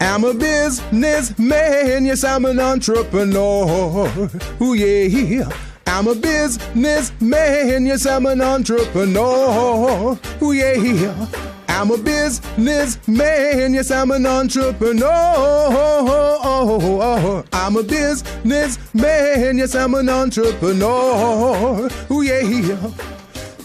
I'm a businessman, yes, I'm an entrepreneur. Ooh, yeah. I'm a businessman, yes, I'm an entrepreneur. Ooh, yeah. I'm a businessman, yes, I'm an entrepreneur. I'm a businessman, yes, I'm an entrepreneur. Ooh, yeah.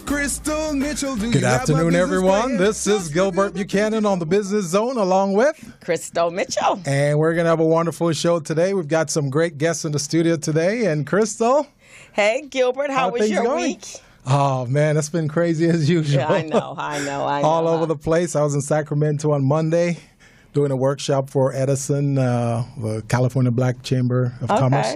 Crystal Mitchell, good afternoon, everyone. This is Gilbert Buchanan on the Business Zone, along with Crystal Mitchell. And we're going to have a wonderful show today. We've got some great guests in the studio today. And Crystal. Hey, Gilbert, how was your week? Oh, man, it's been crazy as usual. Yeah, I know. All over the place. I was in Sacramento on Monday doing a workshop for Edison, the California Black Chamber of Commerce.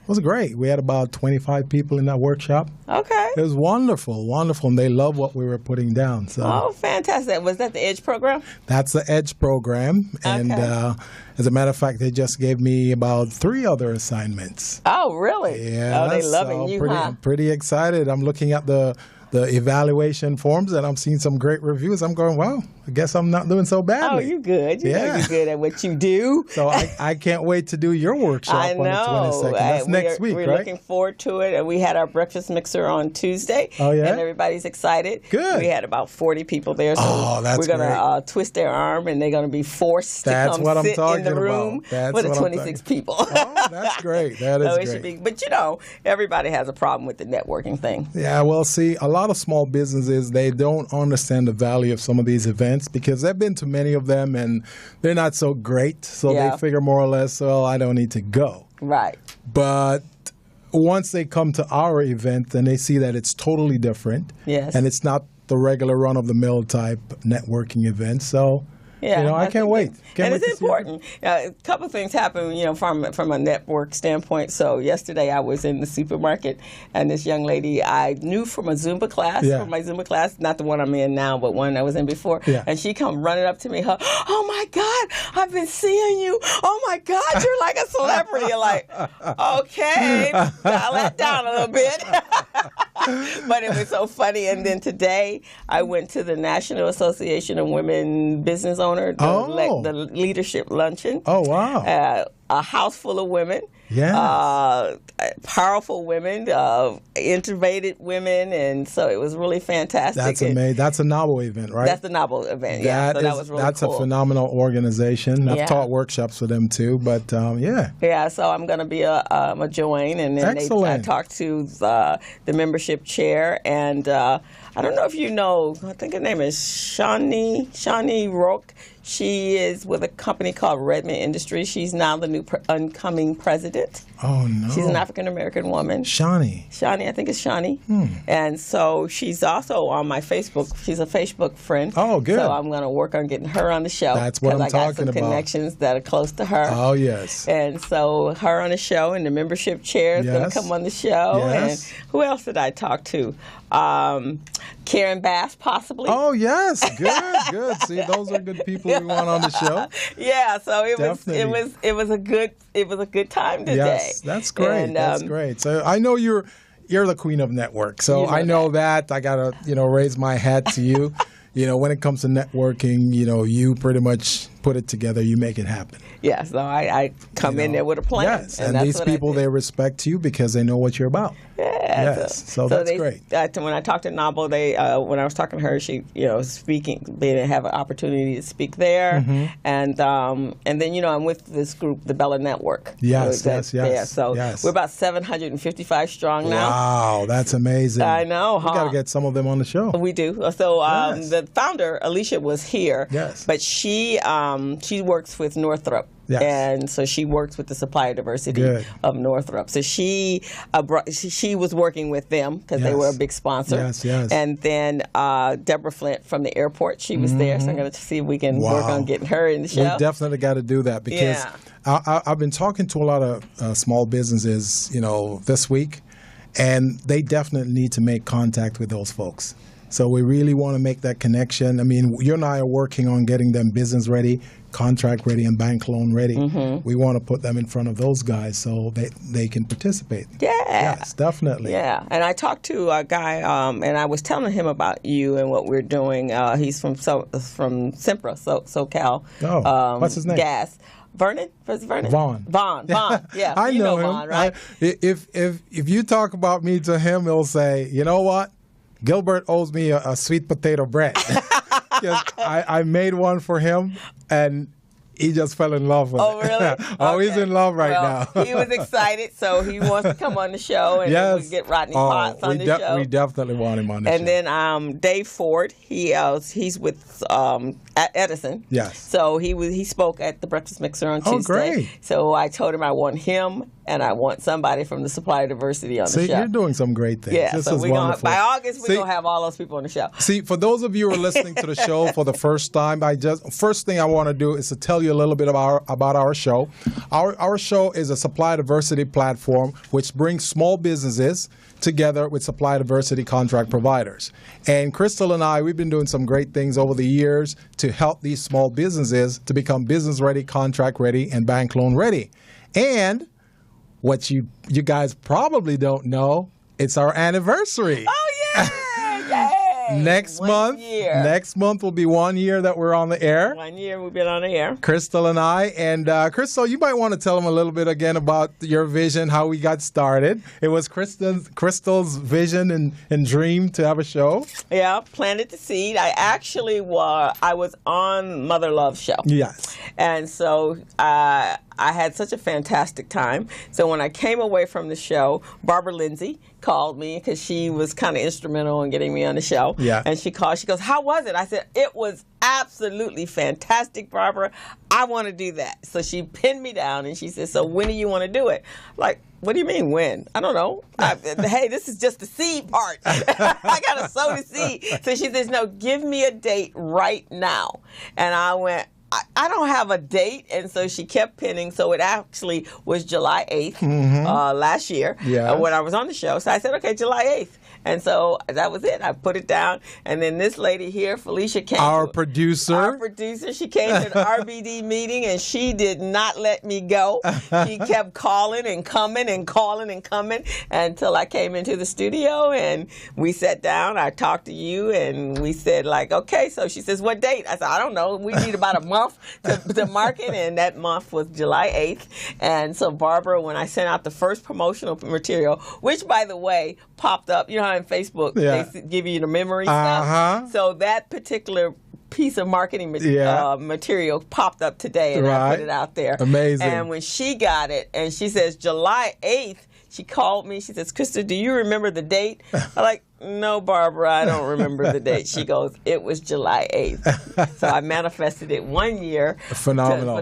It was great. We had about 25 people in that workshop. Okay. It was wonderful, and they loved what we were putting down. So. Oh, fantastic. Was that the EDGE program? That's the EDGE program. And as a matter of fact, they just gave me about 3 other assignments. Oh, really? Yeah. Oh, they loving you, huh? I'm pretty excited. I'm looking at the evaluation forms, and I'm seeing some great reviews. I'm going, wow, I guess I'm not doing so badly. Oh, you're good. You know you're good at what you do. So I can't wait to do your workshop on the 22nd. That's next week, we're right? We're looking forward to it. And we had our breakfast mixer on Tuesday. Oh, yeah? And everybody's excited. Good. We had about 40 people there. So we're going to twist their arm, and they're going to be forced to come sit in the room with the 26 people. Oh, that's great. That is great. But, everybody has a problem with the networking thing. Yeah, well, see, a lot of small businesses, they don't understand the value of some of these events because they've been to many of them and they're not so great. So they figure more or less, well, I don't need to go. Right. But once they come to our event, then they see that it's totally different. Yes. And it's not the regular run-of-the-mill type networking event. So... Yeah, I can't wait. And it's important. A couple of things happen, from a network standpoint. So yesterday I was in the supermarket, and this young lady I knew from a Zumba class, from my Zumba class, not the one I'm in now, but one I was in before. Yeah. And she come running up to me, oh my God, I've been seeing you. Oh my God, you're like a celebrity. You're like, okay, dial that down a little bit. But it was so funny. And then today I went to the National Association of Women Business Owners, the leadership luncheon. Oh, wow. A house full of women. Yes. Powerful women, innovative women, and so it was really fantastic. That's amazing. That's a novel event, right? That's the novel event, that was really that's cool. A phenomenal organization. I've taught workshops for them too, but Yeah, so I'm going to be a join, and then I talked to the membership chair, and I don't know if you know, I think her name is Shawnee Rourke. She is with a company called Redmond Industries. She's now the new incoming president. Oh, no. She's an African-American woman. Shawnee, I think it's Shawnee. And so she's also on my Facebook. She's a Facebook friend. Oh, good. So I'm going to work on getting her on the show. That's what I'm talking about. Because I got some connections that are close to her. Oh, yes. And so her on the show, and the membership chair is going to come on the show. Yes. And who else did I talk to? Karen Bass, possibly. Oh, yes. Good. See, those are good people we want on the show. Yeah, so it was a good time today. Yes, that's great. And, that's great. So I know you're the queen of network. So I know that. I gotta raise my hat to you. When it comes to networking, you pretty much put it together. You make it happen. Yeah, so I come in there with a plan. Yes, and these people, they respect you because they know what you're about. Yeah. Yes, so that's great. When I talked to Nabo, when I was talking to her, she, speaking, they didn't have an opportunity to speak there. Mm-hmm. And then, I'm with this group, the Bella Network. Yes. So we're about 755 strong now. Wow, that's amazing. I know, We got to get some of them on the show. We do. So the founder, Alicia, was here. Yes. But she works with Northrop. Yes. And so she works with the supplier diversity of Northrop. So she was working with them because they were a big sponsor. Yes. And then Deborah Flint from the airport, she was there. So I'm going to see if we can work on getting her in the show. We definitely got to do that because I've been talking to a lot of small businesses, this week, and they definitely need to make contact with those folks. So we really want to make that connection. I mean, you and I are working on getting them business ready, contract ready, and bank loan ready. We want to put them in front of those guys so they can participate. Yes, definitely. Yeah, and I talked to a guy, and I was telling him about you and what we're doing. He's from Sempra, SoCal. Oh, what's his name? Gas. Vernon? Was it Vernon? Vaughn. Yeah, I know him. Vaughn, right? If you talk about me to him, he'll say, you know what? Gilbert owes me a sweet potato bread. I made one for him, and he just fell in love with it. Oh, really? He's in love now. He was excited, so he wants to come on the show, and we get Rodney Potts on the show. We definitely want him on the show. And then Dave Ford, he's with Edison. Yes. So he spoke at the Breakfast Mixer on Tuesday. Oh, great. So I told him I want him, and I want somebody from the Supplier Diversity on the show. See, you're doing some great things. Yeah, this so is wonderful. By August, we're going to have all those people on the show. See, for those of you who are listening to the show for the first time, first thing I want to do is to tell you a little bit about our show. Our show is a supply diversity platform which brings small businesses together with supply diversity contract providers. And Crystal and I, we've been doing some great things over the years to help these small businesses to become business ready, contract ready, and bank loan ready. And what you guys probably don't know, it's our anniversary. Oh, yeah! Yay! Next month will be 1 year that we're on the air. 1 year we've been on the air. Crystal and I. And Crystal, you might want to tell them a little bit again about your vision, how we got started. It was Crystal's vision and dream to have a show. Yeah, planted the seed. I was on Mother Love's show. Yes. And so I had such a fantastic time. So when I came away from the show, Barbara Lindsay called me because she was kind of instrumental in getting me on the show. Yeah. And she called. She goes, "How was it?" I said, "It was absolutely fantastic, Barbara. I want to do that." So she pinned me down and she said, "So when do you want to do it?" Like, what do you mean when? I don't know. Hey, this is just the seed part. I got to sow the seed. So she says, "No, give me a date right now." And I went, I don't have a date, and so she kept pinning. So it actually was July 8th last year when I was on the show. So I said, okay, July 8th. And so that was it. I put it down. And then this lady here, Felicia, came. Our producer, she came to the RBD meeting, and she did not let me go. She kept calling and coming and calling and coming until I came into the studio, and we sat down. I talked to you, and we said, like, okay. So she says, what date? I said, I don't know. We need about a month to market, and that month was July 8th. And so Barbara, when I sent out the first promotional material, which, by the way, popped up, you know how in Facebook they give you the memory stuff? So that particular piece of marketing material popped up today, and I put it out there. Amazing. And when she got it, and she says, July 8th, she called me. She says, Krista, do you remember the date? I'm like, no, Barbara, I don't remember the date. She goes, it was July 8th. So I manifested it 1 year. Phenomenal.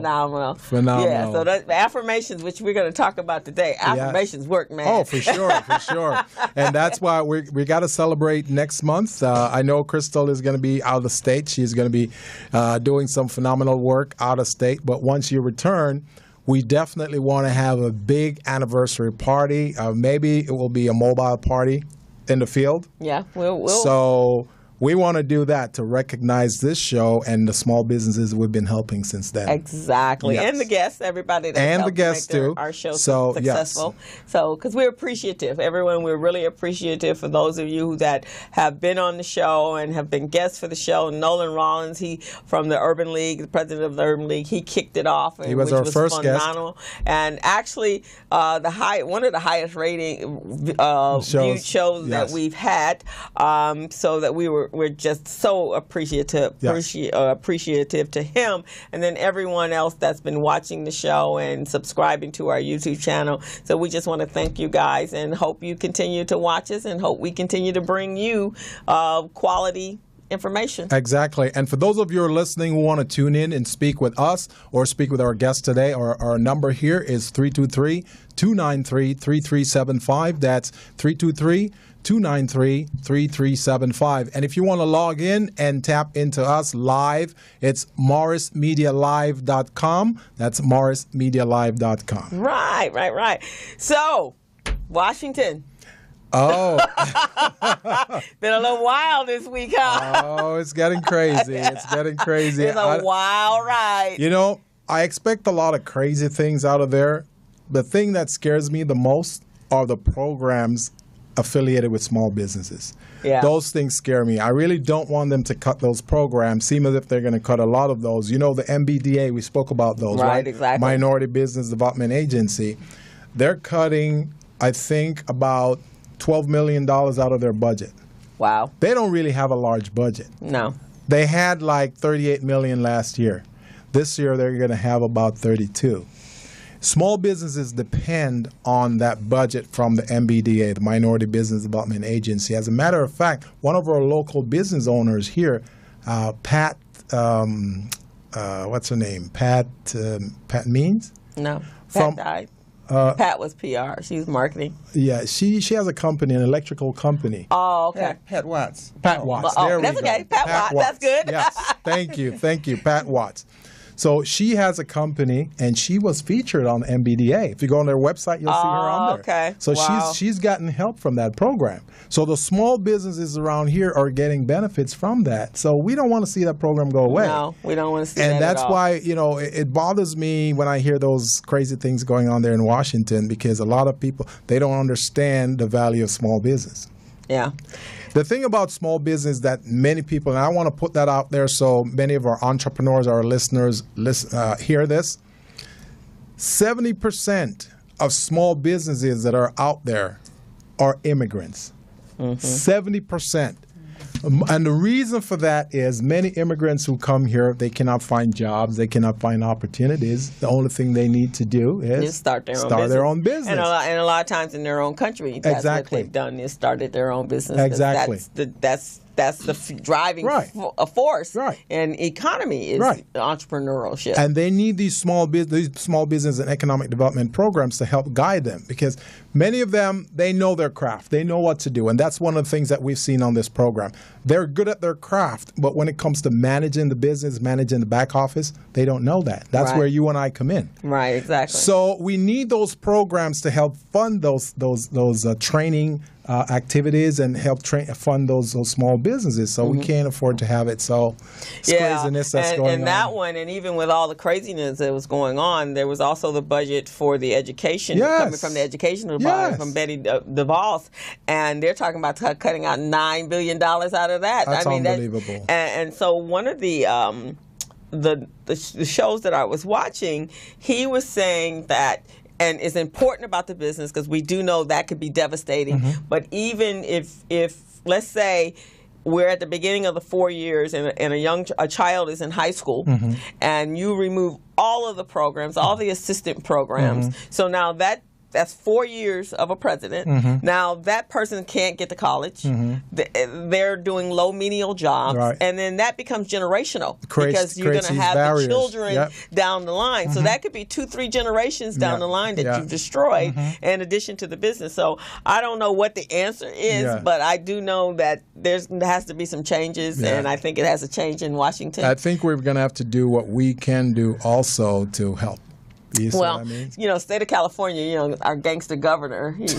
Yeah, so the affirmations, which we're going to talk about today, affirmations work, man. Oh, for sure. And that's why we got to celebrate next month. I know Crystal is going to be out of state. She's going to be doing some phenomenal work out of state. But once you return, we definitely want to have a big anniversary party. Maybe it will be a mobile party in the field. Yeah, we'll. So we want to do that to recognize this show and the small businesses we've been helping since then. Exactly. Yes. And the guests, everybody that helped make our show successful. Yes. So, because we're appreciative. Everyone, we're really appreciative for those of you that have been on the show and have been guests for the show. Nolan Rollins, he from the Urban League, the president of the Urban League, he kicked it off. He was our first phenomenal guest. And actually, one of the highest rating viewed shows that we've had. So that we're just so appreciative to him, and then everyone else that's been watching the show and subscribing to our YouTube channel. So we just want to thank you guys, and hope you continue to watch us, and hope we continue to bring you quality information. Exactly. And for those of you who are listening who want to tune in and speak with us or speak with our guest today, our number here is 323-293-3375. That's 323-293-3375. And if you want to log in and tap into us live, it's morrismedialive.com. That's morrismedialive.com. Right. So, Washington. Oh. Been a little wild this week, huh? Oh, it's getting crazy. It's getting crazy. It's a wild ride. You know, I expect a lot of crazy things out of there. The thing that scares me the most are the programs affiliated with small businesses. Yeah. Those things scare me. I really don't want them to cut those programs. Seem as if they're going to cut a lot of those. You know, the MBDA, we spoke about those, right? Right, exactly. Minority Business Development Agency. They're cutting, I think, about $12 million out of their budget. Wow. They don't really have a large budget. No. They had like $38 million last year. This year, they're going to have about 32. Small businesses depend on that budget from the MBDA, the Minority Business Development Agency. As a matter of fact, one of our local business owners here, Pat, what's her name? Pat Means? No. Pat died. Pat was PR. She was marketing. Yeah, she has a company, an electrical company. Oh, okay. Pat Watts. Pat Watts. Oh, there we that's go. okay. Pat Watts. That's good. Yes. Thank you, Pat Watts. So she has a company, and she was featured on MBDA. If you go on their website, you'll see her on there. Okay. So wow. she's gotten help from that program. So the small businesses around here are getting benefits from that. So we don't want to see that program go away. No, we don't want to see that And that's at all. why, you know, it bothers me when I hear those crazy things going on there in Washington, because a lot of people, they don't understand the value of small business. Yeah. The thing about small business that many people, and I want to put that out there so many of our entrepreneurs, our listeners hear this, 70% of small businesses that are out there are immigrants. 70%. And the reason for that is many immigrants who come here, they cannot find jobs, they cannot find opportunities. The only thing they need to do is start their own business. And a lot of times in their own country, that's exactly what they've done, is started their own business. Exactly. That's the driving force in economy is entrepreneurship. And they need these small business and economic development programs to help guide them, because many of them, they know their craft. They know what to do. And that's one of the things that we've seen on this program. They're good at their craft, but when it comes to managing the business, managing the back office, they don't know that. That's where you and I come in. Right, exactly. So we need those programs to help fund those training activities and help fund those small businesses. So we can't afford to have it. So it's craziness that's going on. And that one, and even with all the craziness that was going on, there was also the budget for the education coming from the educational department from Betty DeVos, and they're talking about cutting out $9 billion out of that. That's unbelievable. And so one of the shows that I was watching, he was saying that. And it's important about the business because we do know that could be devastating. But even if let's say we're at the beginning of the 4 years and a child is in high school, and you remove all of the programs, all the assistant programs, so now that's 4 years of a president. Now that person can't get to college. They're doing low menial jobs, and then that becomes generational because you're going to have the children down the line. So that could be 2-3 generations down the line that you've destroyed, in addition to the business. So I don't know what the answer is, but I do know that there has to be some changes, and I think it has to change in Washington. I think we're going to have to do what we can do also to help. State of California, our gangster governor, he's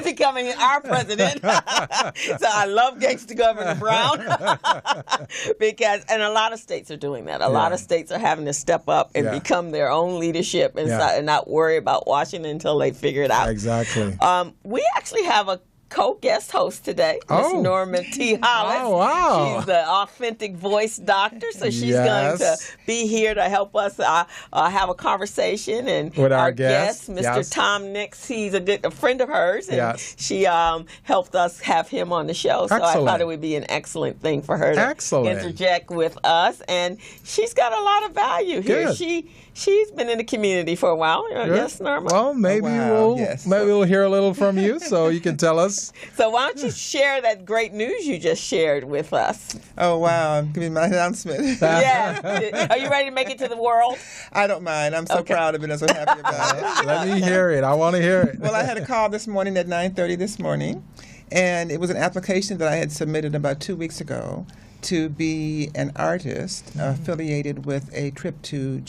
becoming our president. So I love gangster Governor Brown and a lot of states are doing that. A lot of states are having to step up and become their own leadership and not worry about Washington until they figure it out. Exactly. We actually have a co-guest host today, Miss Norma T. Hollis. Oh, wow. She's the authentic voice doctor, so she's going to be here to help us have a conversation. And with our guest, Mr. Tom NIX, he's a friend of hers, and she helped us have him on the show. So I thought it would be an excellent thing for her to interject with us. And she's got a lot of value here. She's been in the community for a while. Yes, Norma? Well, maybe we'll hear a little from you so you can tell us. So why don't you share that great news you just shared with us? Oh, wow. Give me my announcement. Yeah. Are you ready to make it to the world? I don't mind. I'm so proud of it and so happy about it. Let me hear it. I want to hear it. Well, I had a call this morning at 9:30 this morning, and it was an application that I had submitted about 2 weeks ago to be an artist affiliated with a trip to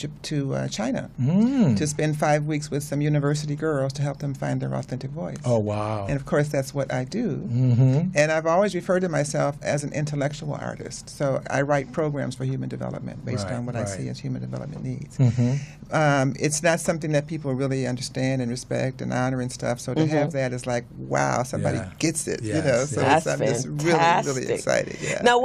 China to spend 5 weeks with some university girls to help them find their authentic voice. Oh, wow. And of course, that's what I do. And I've always referred to myself as an intellectual artist. So I write programs for human development based on what I see as human development needs. It's not something that people really understand and respect and honor and stuff. So to have that is like, wow, somebody gets it. You know, so I'm just really excited. Yeah. Now,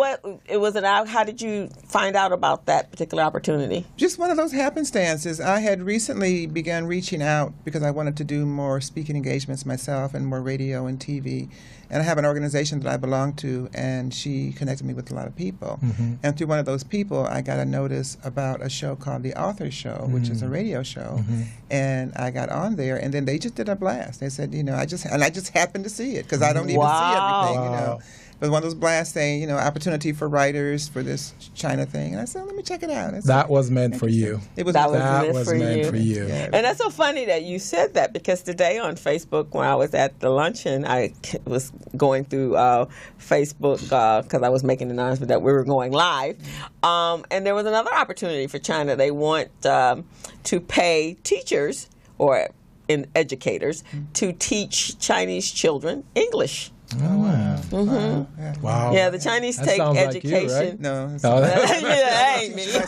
how did you find out about that particular opportunity? Just one of those happenstances. I had recently begun reaching out because I wanted to do more speaking engagements myself and more radio and TV. And I have an organization that I belong to, and she connected me with a lot of people. And through one of those people, I got a notice about a show called The Author Show, which is a radio show. And I got on there, and then they just did a blast. They said, I just happened to see it because I don't even see everything, But one of those blasts saying, opportunity for writers for this China thing. And I said, let me check it out. That was meant for you. It was that was meant for you. Yeah. And that's so funny that you said that, because today on Facebook, when I was at the luncheon, I was going through Facebook because I was making an announcement that we were going live. And there was another opportunity for China. They want to pay teachers or educators to teach Chinese children English. Oh, wow. Wow. Yeah, the Chinese take education. Like you, right? No. Yeah, ain't me. So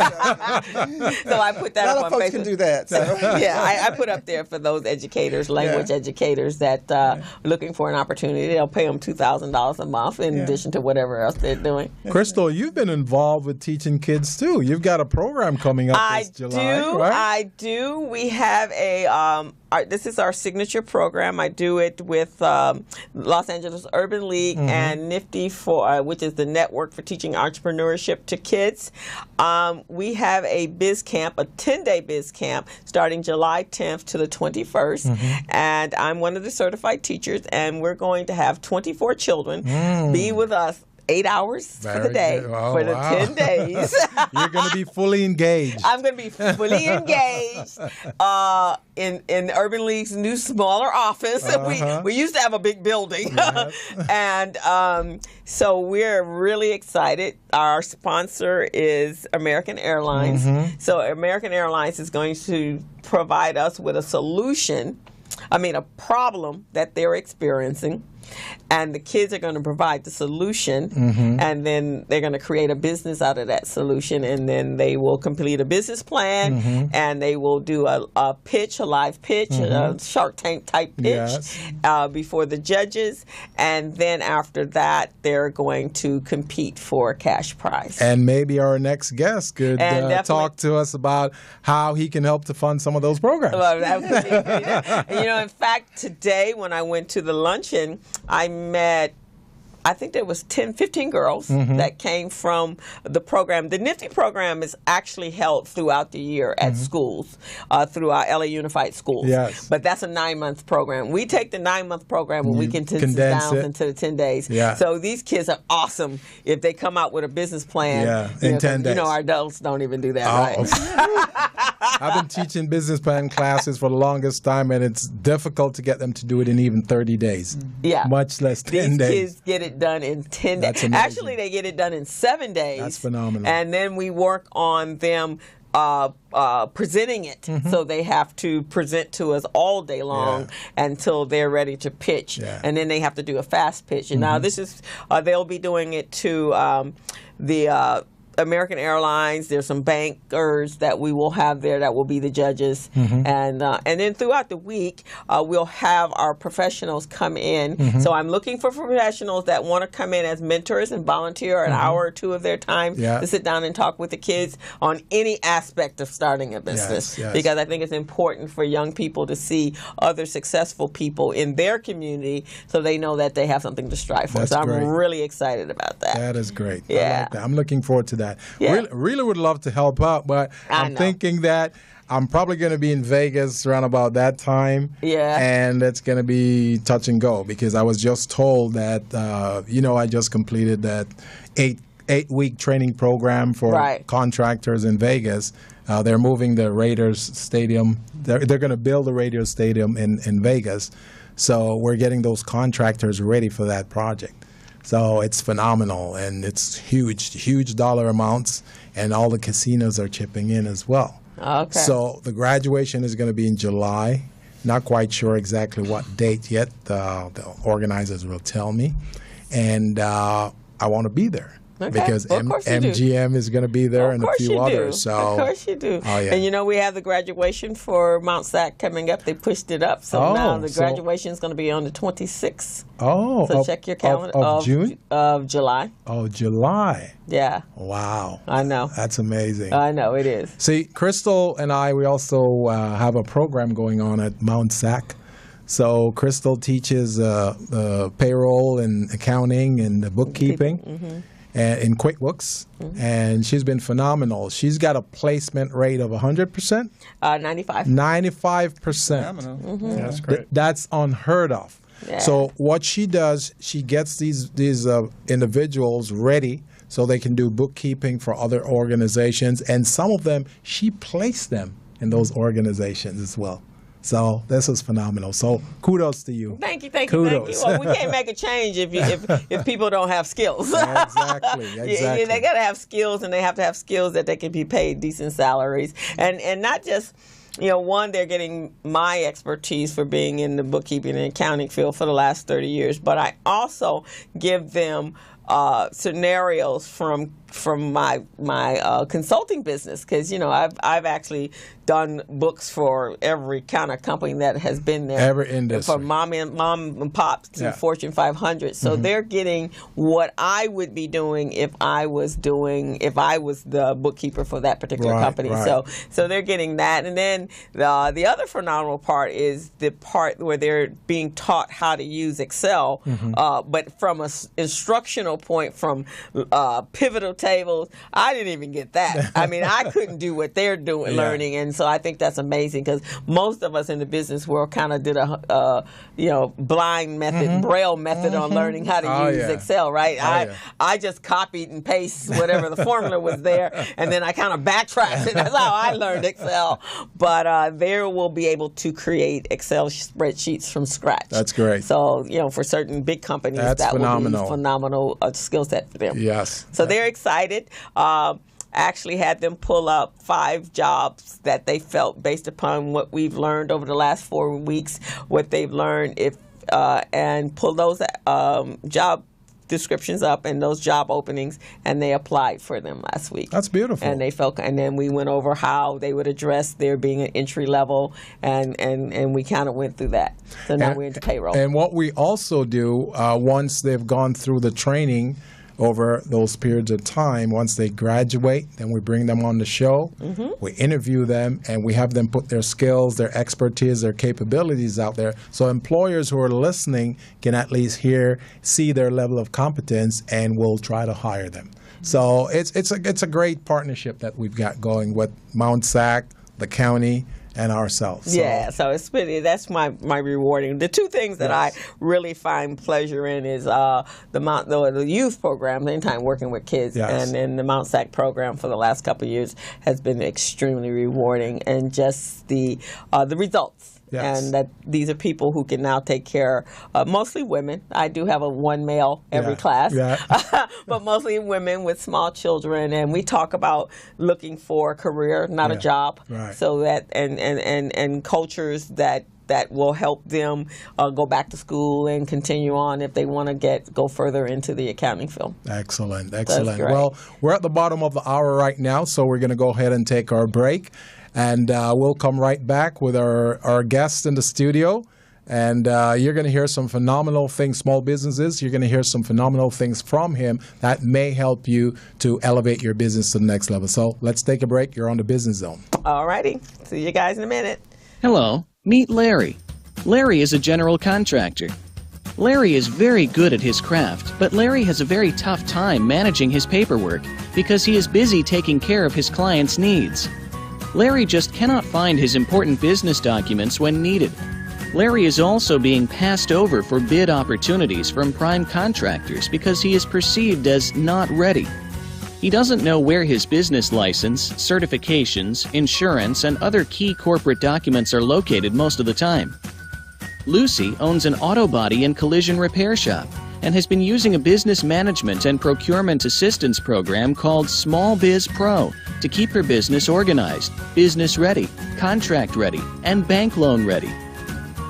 I put that up on Facebook. A lot of folks can do that. So. I put up there for those educators, language educators that are looking for an opportunity. They'll pay them $2,000 a month in addition to whatever else they're doing. Crystal, you've been involved with teaching kids too. You've got a program coming up this July, right? I do. We have this is our signature program. I do it with Los Angeles Urban League and Nifty, which is the network for teaching entrepreneurship to kids. We have a biz camp, a 10-day biz camp, starting July 10th to the 21st. And I'm one of the certified teachers, and we're going to have 24 children be with us 8 hours for the day for the 10 days. You're going to be fully engaged. I'm going to be fully engaged in Urban League's new smaller office. We used to have a big building. And so we're really excited. Our sponsor is American Airlines. So American Airlines is going to provide us with a problem that they're experiencing. And the kids are going to provide the solution, and then they're going to create a business out of that solution, and then they will complete a business plan, and they will do a live pitch, a Shark Tank type pitch before the judges, and then after that, they're going to compete for a cash prize. And maybe our next guest could talk to us about how he can help to fund some of those programs. Well, that would be great. In fact, today when I went to the luncheon, I met, I think there was 15 girls that came from the program. The Nifty program is actually held throughout the year at schools, through our LA Unified Schools. Yes. But that's a 9-month program. We take the 9-month program and we condense it down into the 10 days. Yeah. So these kids are awesome if they come out with a business plan. In 10 days. Our adults don't even do that, right? I've been teaching business plan classes for the longest time, and it's difficult to get them to do it in even 30 days. Yeah. Much less 10 days. These kids get it done in 10 days. Actually, they get it done in 7 days. That's phenomenal. And then we work on them presenting it. So they have to present to us all day long until they're ready to pitch. And then they have to do a fast pitch. And now this is, they'll be doing it to the American Airlines. There's some bankers that we will have there that will be the judges, and then throughout the week we'll have our professionals come in. So I'm looking for professionals that want to come in as mentors and volunteer an hour or two of their time to sit down and talk with the kids on any aspect of starting a business, because I think it's important for young people to see other successful people in their community so they know that they have something to strive for. That's so great. I'm really excited about that. That is great. Yeah. I like that. I'm looking forward to that. Yeah. Really would love to help out, but I'm thinking that I'm probably going to be in Vegas around about that time. Yeah. And it's going to be touch and go, because I was just told that, I just completed that eight-week training program for contractors in Vegas. They're moving the Raiders Stadium. They're going to build the Raiders Stadium in Vegas. So we're getting those contractors ready for that project. So it's phenomenal, and it's huge dollar amounts, and all the casinos are chipping in as well. Okay. So the graduation is going to be in July. Not quite sure exactly what date yet. The organizers will tell me. And I want to be there. Okay. Because well, MGM is going to be there and a few others. So, of course you do. Oh, yeah. And we have the graduation for Mount SAC coming up. They pushed it up. So now the graduation is going to be on the 26th. Oh. So check your calendar. Of June? Of July. Oh, July. Yeah. Wow. I know. That's amazing. I know, it is. See, Crystal and we also have a program going on at Mount SAC. So Crystal teaches the payroll and accounting and the bookkeeping. In QuickBooks, and she's been phenomenal. She's got a placement rate of 100%? 95. 95%. That's great. That's unheard of. Yeah. So what she does, she gets these individuals ready so they can do bookkeeping for other organizations, and some of them, she placed them in those organizations as well. So this is phenomenal. So kudos to you. Thank you. Kudos. Well, we can't make a change if people don't have skills. Exactly. They got to have skills, and they have to have skills that they can be paid decent salaries, and not just. One, they're getting my expertise for being in the bookkeeping and accounting field for the last 30 years, but I also give them scenarios from my consulting business, because I've actually done books for every kind of company that has been there, every industry, from mom and pops to Fortune 500. So they're getting what I would be doing if I was the bookkeeper for that particular company. Right. So they're getting that, and then the other phenomenal part is the part where they're being taught how to use Excel, but from an instructional point, from pivotal tables. I didn't even get that. I mean, I couldn't do what they're doing, learning, and so I think that's amazing, because most of us in the business world kind of did a blind method, Braille method on learning how to use Excel, right? I just copied and pasted whatever the formula was there, and then I kind of backtracked, and that's how I learned Excel. But they will be able to create Excel spreadsheets from scratch. That's great. So for certain big companies, that would be a phenomenal skill set for them. Yes. So they're excited. Actually had them pull up 5 jobs that they felt, based upon what we've learned over the last 4 weeks, what they've learned, and pull those job descriptions up and those job openings, and they applied for them last week. That's beautiful. And and then we went over how they would address their being an entry level, and we kind of went through that. So now we're into payroll. And what we also do, once they've gone through the training over those periods of time, once they graduate, then we bring them on the show, we interview them, and we have them put their skills, their expertise, their capabilities out there, so employers who are listening can at least see their level of competence, and we'll try to hire them. So it's a great partnership that we've got going with Mount SAC, the county, and ourselves. So that's my rewarding. The 2 things that I really find pleasure in is the youth program, anytime working with kids, and then the Mount SAC program for the last couple of years has been extremely rewarding, and just the results. Yes. And that these are people who can now take care of mostly women. I do have one male every class, but mostly women with small children. And we talk about looking for a career, not a job. Right. So that and cultures that will help them go back to school and continue on if they want to go further into the accounting field. Excellent. Well, we're at the bottom of the hour right now, so we're going to go ahead and take our break. And we'll come right back with our guest in the studio. And you're going to hear some phenomenal things, small businesses. You're going to hear some phenomenal things from him that may help you to elevate your business to the next level. So let's take a break. You're on the Business Zone. All righty. See you guys in a minute. Hello. Meet Larry. Larry is a general contractor. Larry is very good at his craft, but Larry has a very tough time managing his paperwork because he is busy taking care of his clients' needs. Larry just cannot find his important business documents when needed. Larry is also being passed over for bid opportunities from prime contractors because he is perceived as not ready. He doesn't know where his business license, certifications, insurance, and other key corporate documents are located most of the time. Lucy owns an auto body and collision repair shop. and has been using a business management and procurement assistance program called Small Biz Pro to keep her business organized, business ready, contract ready, and bank loan ready.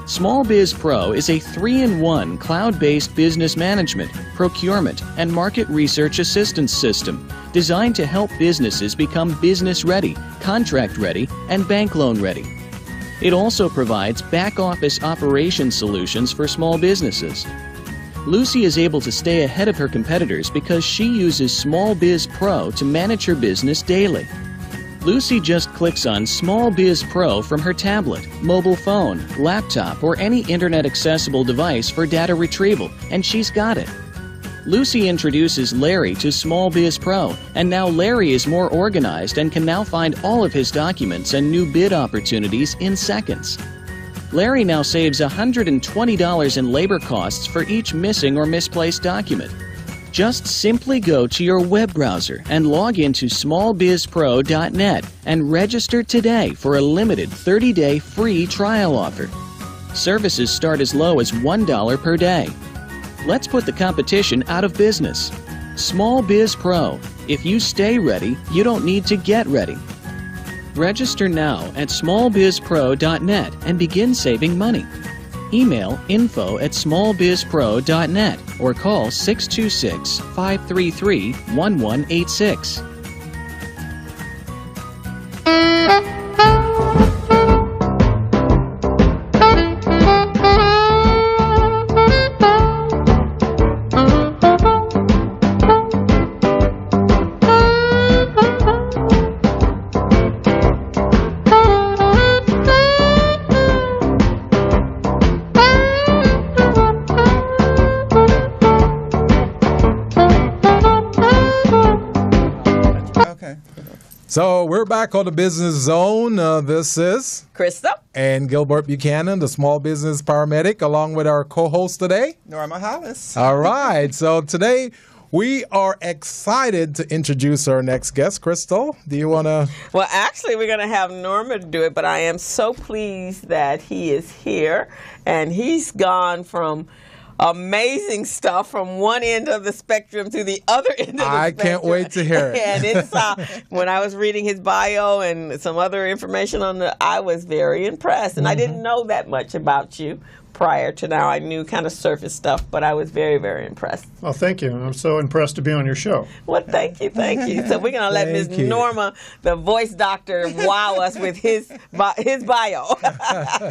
Small Biz Pro is a 3-in-1 cloud-based business management, procurement, and market research assistance system designed to help businesses become business ready, contract ready, and bank loan ready. It also provides back-office operation solutions for small businesses. Lucy is able to stay ahead of her competitors because she uses Small Biz Pro to manage her business daily. Lucy just clicks on Small Biz Pro from her tablet, mobile phone, laptop, or any internet-accessible device for data retrieval, and she's got it. Lucy introduces Larry to Small Biz Pro, and now Larry is more organized and can now find all of his documents and new bid opportunities in seconds. Larry now saves $120 in labor costs for each missing or misplaced document. Just simply go to your web browser and log into smallbizpro.net and register today for a limited 30-day free trial offer. Services start as low as $1 per day. Let's put the competition out of business. Small Biz Pro. If you stay ready, you don't need to get ready. Register now at smallbizpro.net and begin saving money. Email info@smallbizpro.net or call 626-533-1186. So we're back on the Business Zone. This is Krista and Gilbert Buchanan, the small business paramedic, along with our co-host today, Norma Hollis. All right. So today we are excited to introduce our next guest. Crystal, do you want to? Well, actually, we're going to have Norma do it, but I am so pleased that he is here, and he's gone from amazing stuff from one end of the spectrum to the other end of the spectrum. I can't wait to hear it. And it's when I was reading his bio and some other information I was very impressed. And I didn't know that much about you prior to now. I knew kind of surface stuff, but I was very, very impressed. Well, thank you. I'm so impressed to be on your show. Well, thank you. So we're going to let Ms. Norma, the voice doctor, wow us with his bio.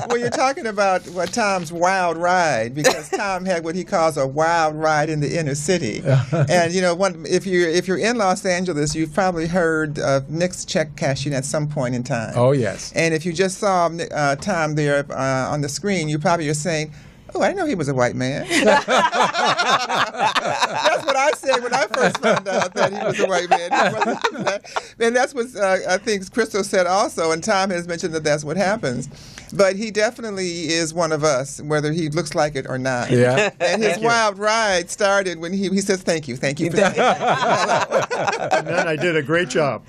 Well, you're talking about Tom's wild ride, because Tom had what he calls a wild ride in the inner city. And, you know, if you're in Los Angeles, you've probably heard of NIX check cashing at some point in time. Oh, yes. And if you just saw Tom there on the screen, you probably are saying, "Oh, I didn't know he was a white man." That's what I said when I first found out that he was a white man. And that's what I think Crystal said also, and Tom has mentioned that that's what happens. But he definitely is one of us, whether he looks like it or not. Yeah. And his wild ride started when he says, thank you for that. And then I did a great job.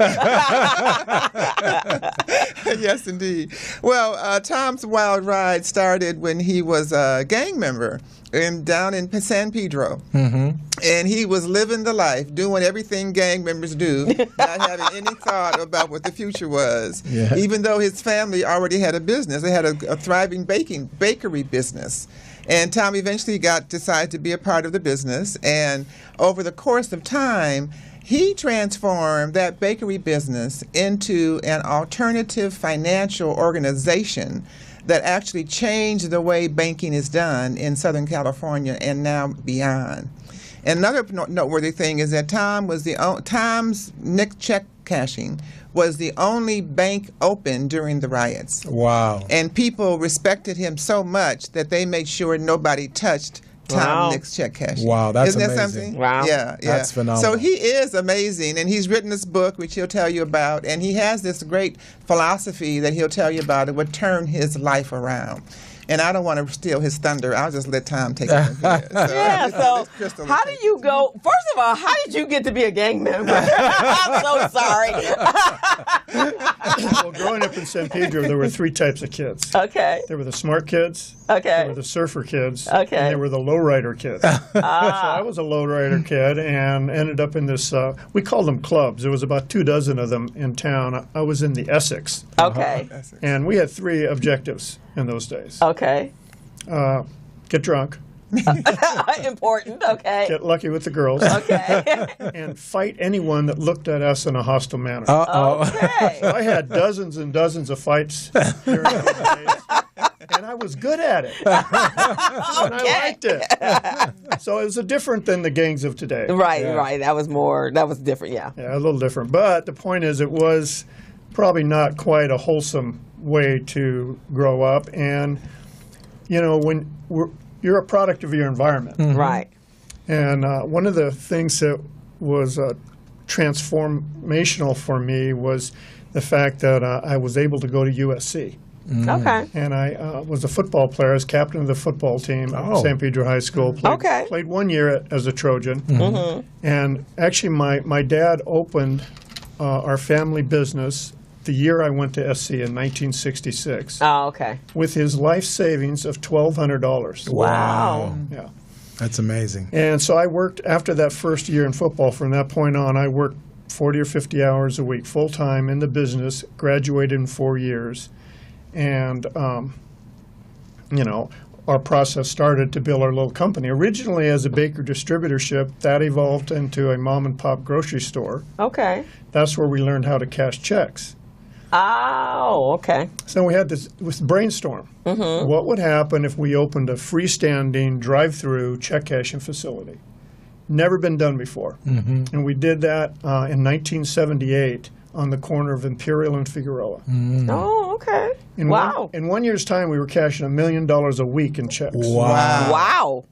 Yes, indeed. Well, Tom's wild ride started when he was a gang member down in San Pedro. Mm-hmm. And he was living the life, doing everything gang members do, not having any thought about what the future was. Yeah. Even though his family already had a business. They had a thriving bakery business. And Tom eventually decided to be a part of the business. And over the course of time, he transformed that bakery business into an alternative financial organization that actually changed the way banking is done in Southern California and now beyond. And another noteworthy thing is that Tom's NIX check cashing was the only bank open during the riots. Wow. And people respected him so much that they made sure nobody touched Tom NIX check cashing. Wow, that's Isn't that amazing. something? Wow. Yeah. That's phenomenal. So he is amazing, and he's written this book, which he'll tell you about, and he has this great philosophy that he'll tell you about. It would turn his life around. And I don't want to steal his thunder. I'll just let Tom take it from here. So how do you go? First of all, how did you get to be a gang member? I'm so sorry. Well, growing up in San Pedro, there were 3 types of kids. Okay. There were the smart kids. Okay. There were the surfer kids. Okay. And there were the lowrider kids. So I was a lowrider kid and ended up in this, we called them clubs. There was about 24 of them in town. I was in the Essex. Okay. And we had 3 objectives in those days. Okay. Get drunk. Important. Okay. Get lucky with the girls. Okay. And fight anyone that looked at us in a hostile manner. Okay. So I had dozens and dozens of fights during those days, and I was good at it. And I liked it. So it was different than the gangs of today. Right. That was different. Yeah. Yeah, a little different. But the point is, it was probably not quite a wholesome way to grow up. And, when you're a product of your environment. Mm-hmm. Right. And one of the things that was transformational for me was the fact that I was able to go to USC. Okay. And I was a football player. I was captain of the football team at San Pedro High School. Played 1 year as a Trojan. Mm-hmm. And actually, my dad opened our family business the year I went to SC in 1966. Oh, okay. With his life savings of $1,200. Wow. Yeah. That's amazing. And so I worked, after that first year in football, from that point on, I worked 40 or 50 hours a week, full-time in the business, graduated in 4 years. And, our process started to build our little company. Originally as a baker distributorship, that evolved into a mom-and-pop grocery store. Okay. That's where we learned how to cash checks. Oh, okay. So we had this brainstorm. Mm-hmm. What would happen if we opened a freestanding drive-through check cashing facility? Never been done before. Mm-hmm. And we did that in 1978 on the corner of Imperial and Figueroa. Mm. Oh, okay. In 1 year's time, we were cashing $1 million a week in checks. Wow.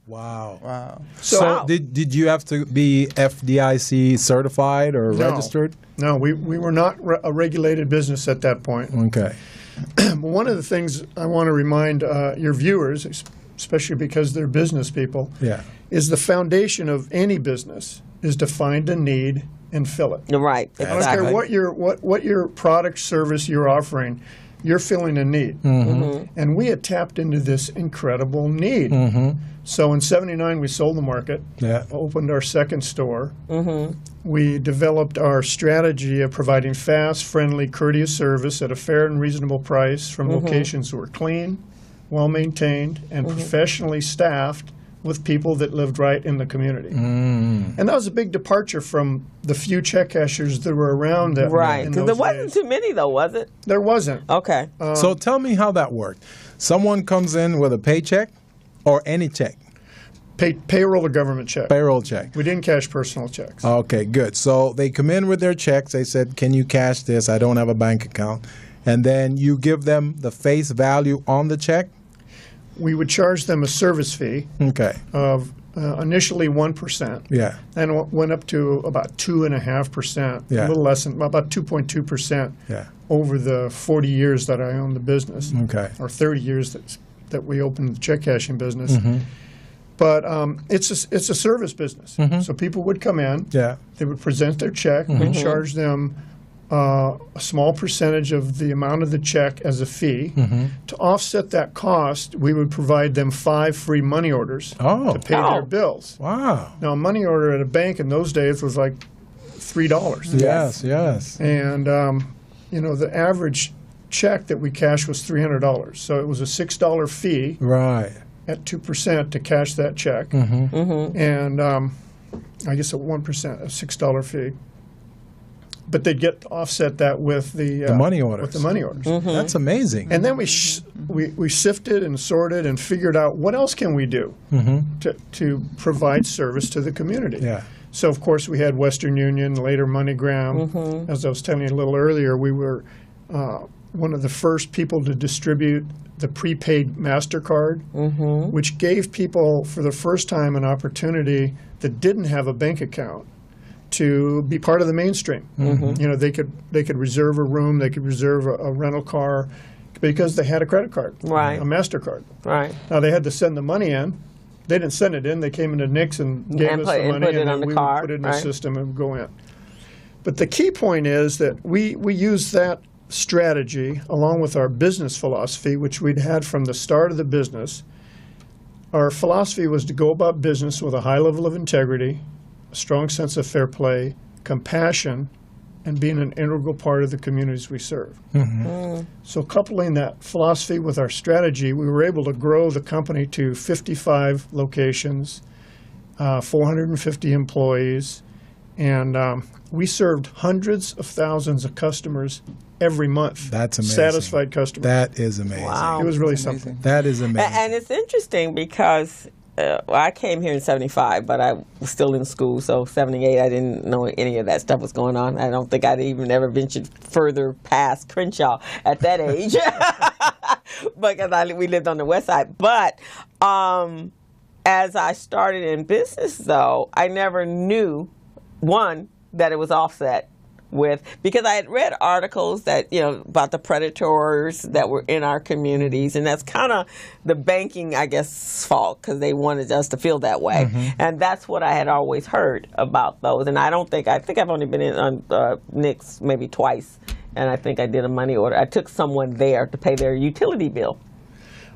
So did you have to be FDIC certified or registered? No, we were not a regulated business at that point. Okay. But one of the things I want to remind your viewers, especially because they're business people, is the foundation of any business is to find a need and fill it. Right. I don't care what your product, service you're offering, you're filling a need. Mm-hmm. And we had tapped into this incredible need. Mm-hmm. So in '79, we sold the market, opened our second store. Mm-hmm. We developed our strategy of providing fast, friendly, courteous service at a fair and reasonable price from locations that were clean, well-maintained, and professionally staffed with people that lived right in the community. Mm. And that was a big departure from the few check cashers that were around that Right, because there wasn't too many though, was it? There wasn't. Okay. So tell me how that worked. Someone comes in with a paycheck or any check? Payroll or government check. Payroll check. We didn't cash personal checks. Okay, good. So they come in with their checks. They said, can you cash this? I don't have a bank account. And then you give them the face value on the check? We would charge them a service fee of initially 1%. Yeah. Then it went up to about 2.5%, a little less than about 2.2% over the 40 years that I owned the business, or 30 years that we opened the check cashing business. Mm-hmm. But it's a service business. Mm-hmm. So people would come in, they would present their check, we'd charge them a small percentage of the amount of the check as a fee. Mm-hmm. To offset that cost, we would provide them 5 free money orders to pay their bills. Wow. Now, a money order at a bank in those days was like $3. Yes. And, the average check that we cashed was $300. So it was a $6 fee at 2% to cash that check. Mm-hmm. Mm-hmm. And I guess at 1%, a $6 fee. But they'd get to offset that with the money orders. With the money orders. Mm-hmm. That's amazing. And then we sifted and sorted and figured out what else can we do to provide service to the community. Yeah. So, of course, we had Western Union, later MoneyGram. Mm-hmm. As I was telling you a little earlier, we were one of the first people to distribute the prepaid MasterCard, which gave people for the first time an opportunity that didn't have a bank account to be part of the mainstream. Mm-hmm. They could reserve a room, they could reserve a rental car because they had a credit card, a MasterCard. Right. Now they had to send the money in. They didn't send it in. They came into NIX and gave us the money, and then we would put it in the system and go in. But the key point is that we use that strategy, along with our business philosophy, which we'd had from the start of the business, our philosophy was to go about business with a high level of integrity, a strong sense of fair play, compassion, and being an integral part of the communities we serve. So coupling that philosophy with our strategy, we were able to grow the company to 55 locations, 450 employees, and we served hundreds of thousands of customers every month. That's amazing. Satisfied customers. That is amazing. Wow. It was really something. That is amazing. And it's interesting because I came here in 75, but I was still in school. So 78, I didn't know any of that stuff was going on. I don't think I'd even ever ventured further past Crenshaw at that age because we lived on the west side. But as I started in business, though, I never knew, one, that it was offset with, because I had read articles that, about the predators that were in our communities, and that's kind of the banking, I guess, fault, because they wanted us to feel that way. And that's what I had always heard about those. And I think I've only been in on NIX maybe twice, and I think I did a money order. I took someone there to pay their utility bill.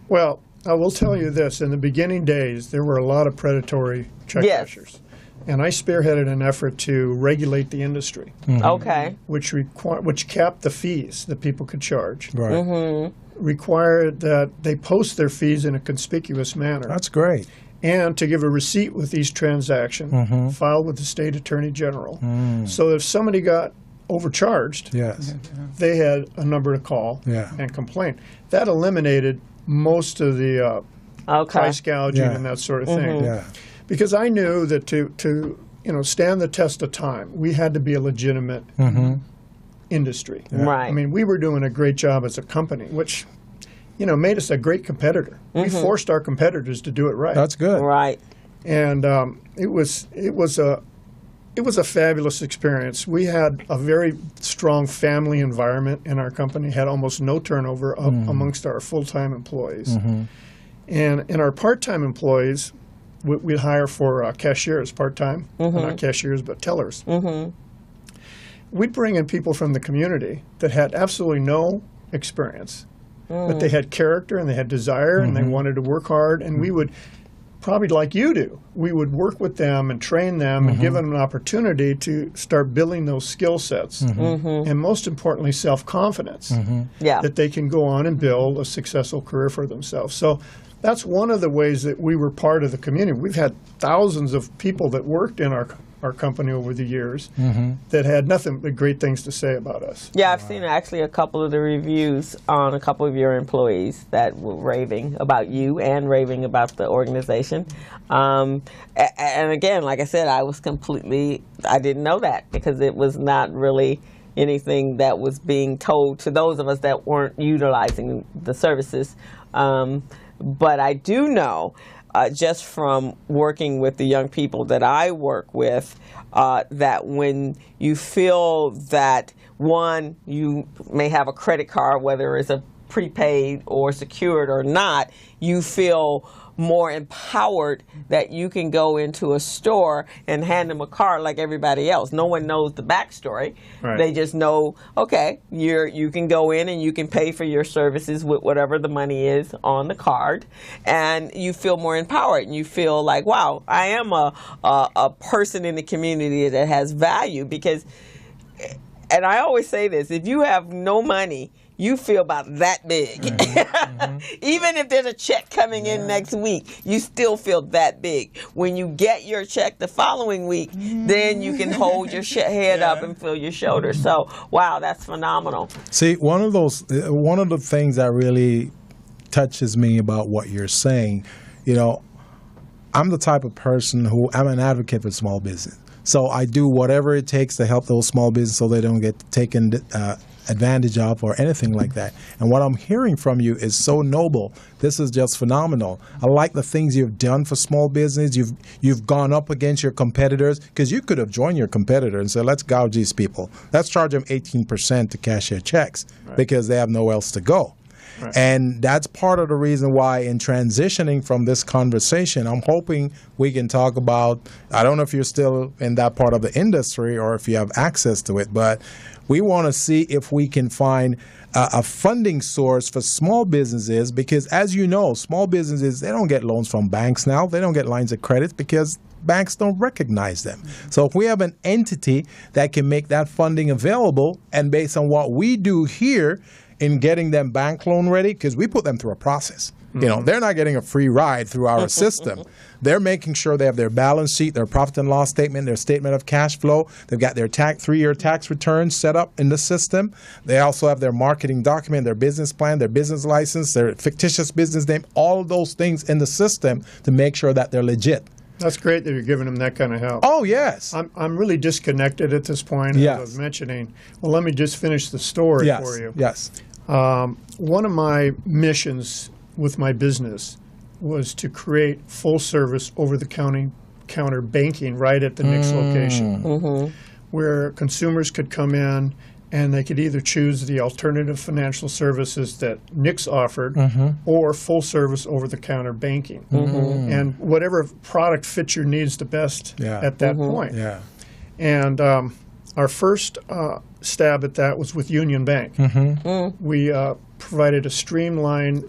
Well, I will tell you this. In the beginning days, there were a lot of predatory check cashers. And I spearheaded an effort to regulate the industry. Okay. Which capped the fees that people could charge. Right. Required that they post their fees in a conspicuous manner. That's great. And to give a receipt with each transaction, filed with the state attorney general. So if somebody got overcharged, they had a number to call and complain. That eliminated most of the price gouging and that sort of thing. Because I knew that to stand the test of time, we had to be a legitimate industry. Right. I mean, we were doing a great job as a company, which made us a great competitor. We forced our competitors to do it right. That's good. Right. And it was a fabulous experience. We had a very strong family environment in our company. Had almost no turnover amongst our full-time employees. And in our part-time employees, we'd hire for cashiers part-time, not cashiers, but tellers. We'd bring in people from the community that had absolutely no experience, but they had character and they had desire and they wanted to work hard. And we would, probably like you do, we would work with them and train them and give them an opportunity to start building those skill sets. And most importantly, self-confidence, that they can go on and build a successful career for themselves. So that's one of the ways that we were part of the community. We've had thousands of people that worked in our company over the years that had nothing but great things to say about us. Yeah, I've seen actually a couple of the reviews on a couple of your employees that were raving about you and raving about the organization. And again, like I said, I didn't know that because it was not really anything that was being told to those of us that weren't utilizing the services. But I do know, just from working with the young people that I work with, that when you feel that, one, you may have a credit card, whether it's a prepaid or secured or not, you feel more empowered that you can go into a store and hand them a card like everybody else. No one knows the backstory. Right. They just know, okay, you can go in and you can pay for your services with whatever the money is on the card, and you feel more empowered and you feel like, wow, I am a person in the community that has value. Because, and I always say this, if you have no money, you feel about that big. Even if there's a check coming in next week, you still feel that big. When you get your check the following week, then you can hold your head up and feel your shoulders. So, wow, that's phenomenal. See, one of the things that really touches me about what you're saying, I'm the type of person I'm an advocate for small business. So I do whatever it takes to help those small businesses so they don't get taken advantage of or anything like that. And what I'm hearing from you is so noble. This is just phenomenal. I like the things you've done for small business. You've gone up against your competitors, because you could have joined your competitor and said, let's gouge these people. Let's charge them 18% to cash their checks, because they have nowhere else to go. Right. And that's part of the reason why in transitioning from this conversation, I'm hoping we can talk about, I don't know if you're still in that part of the industry or if you have access to it, but we want to see if we can find a funding source for small businesses, because as you know, small businesses, they don't get loans from banks now. They don't get lines of credit because banks don't recognize them. So if we have an entity that can make that funding available, and based on what we do here in getting them bank loan ready, because we put them through a process. You know, they're not getting a free ride through our system. They're making sure they have their balance sheet, their profit and loss statement, their statement of cash flow. They've got their 3-year tax returns set up in the system. They also have their marketing document, their business plan, their business license, their fictitious business name, all of those things in the system to make sure that they're legit. That's great that you're giving them that kind of help. Oh, yes. I'm really disconnected at this point, as I was mentioning. Well, let me just finish the story for you. Yes. One of my missions with my business was to create full service over-the-counter banking right at the NIX location, where consumers could come in and they could either choose the alternative financial services that NIX offered or full service over-the-counter banking. And whatever product fits your needs the best at that point. And our first stab at that was with Union Bank. We provided a streamlined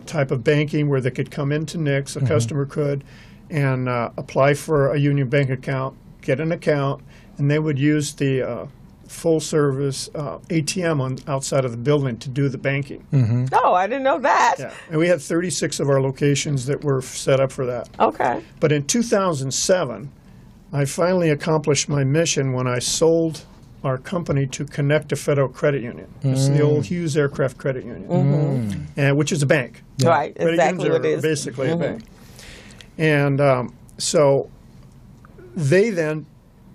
type of banking where they could come into NIX, a customer could, and apply for a Union Bank account, get an account, and they would use the full-service ATM outside of the building to do the banking. Oh, I didn't know that. Yeah, and we had 36 of our locations that were set up for that. Okay. But in 2007, I finally accomplished my mission when I sold our company to Connect a Federal Credit Union. It's the old Hughes Aircraft Credit Union, and which is a bank. Right, Credit exactly unions what it are is. basically a bank. And so they then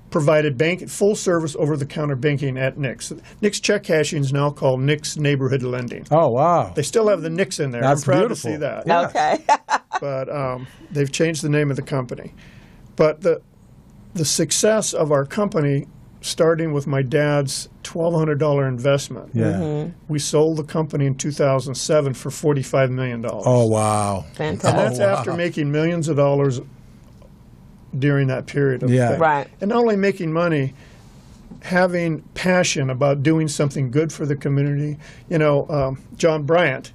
provided full service over-the-counter banking at NIX. NIX check cashing is now called NIX Neighborhood Lending. Oh, wow. They still have the NIX in there. That's I'm proud beautiful. to see that. Yeah. Okay. But they've changed the name of the company. But the success of our company, starting with my dad's $1,200 investment, we sold the company in 2007 for $45 million. Oh, wow. Fantastic. And that's after making millions of dollars during that period of thing. Right. And not only making money, having passion about doing something good for the community. You know, John Bryant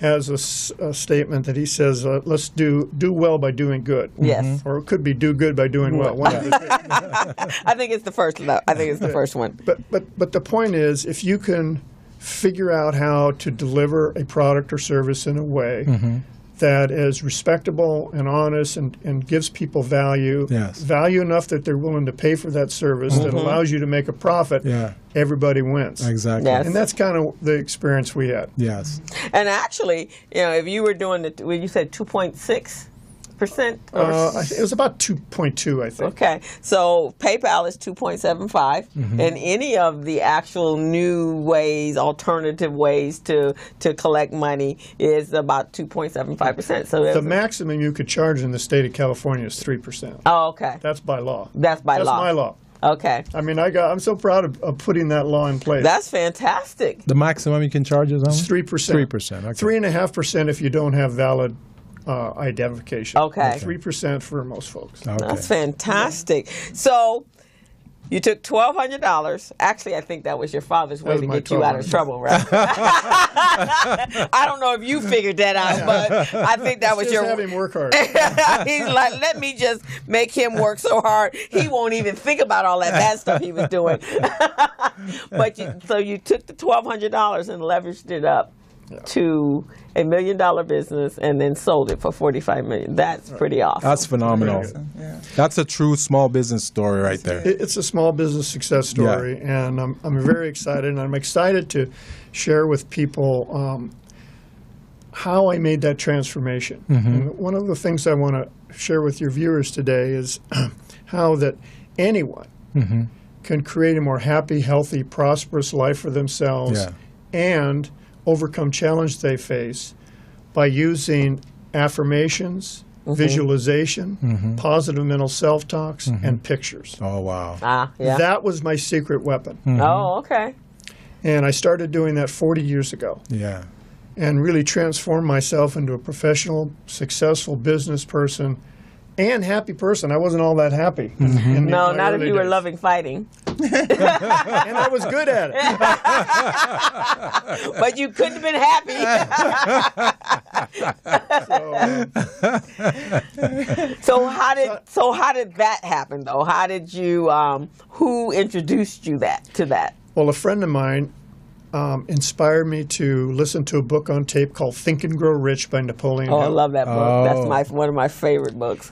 has a statement that he says, let's do well by doing good. Yes. Or it could be do good by doing well. One of the two. I think it's the first. I think it's the first one. But the point is, if you can figure out how to deliver a product or service in a way that is respectable and honest and gives people value, value enough that they're willing to pay for that service, that allows you to make a profit, everybody wins. Exactly. Yes. And that's kind of the experience we had. Yes. And actually, you know, if you were doing when you said 2.6%, it was about 2.2, I think. Okay, so PayPal is 2.75, and any of the actual new ways, alternative ways to collect money is about 2.75%. So the maximum you could charge in the state of California is 3%. Oh, okay. That's by law. That's by law. That's my law. Okay. I mean, I'm so proud of putting that law in place. That's fantastic. The maximum you can charge is how much? 3%. 3%. Okay. 3.5% if you don't have valid identification. Okay. 3% for most folks. Okay. That's fantastic. So you took $1,200. Actually, I think that was your father's way to get you out of trouble, right? I don't know if you figured that out, but I think that was Just your. have him work hard. He's like, let me just make him work so hard he won't even think about all that bad stuff he was doing. So you took the $1,200 and leveraged it up to $1 million business and then sold it for $45 million. That's pretty awesome. That's phenomenal. That's a true small business story right there. It's a small business success story, and I'm very excited, and I'm excited to share with people how I made that transformation. And one of the things I want to share with your viewers today is how that anyone can create a more happy, healthy, prosperous life for themselves and overcome challenges they face by using affirmations, visualization, positive mental self-talks, and pictures. Oh, wow. Yeah. That was my secret weapon. Oh, okay. And I started doing that 40 years ago. Yeah. And really transformed myself into a professional, successful business person and happy person. I wasn't all that happy. Mm-hmm. No, not if you were loving fighting. And I was good at it. But you couldn't have been happy. So how did that happen, though? How did you? Who introduced you to that? Well, a friend of mine inspired me to listen to a book on tape called Think and Grow Rich by Napoleon Hill. I love that book. That's one of my favorite books.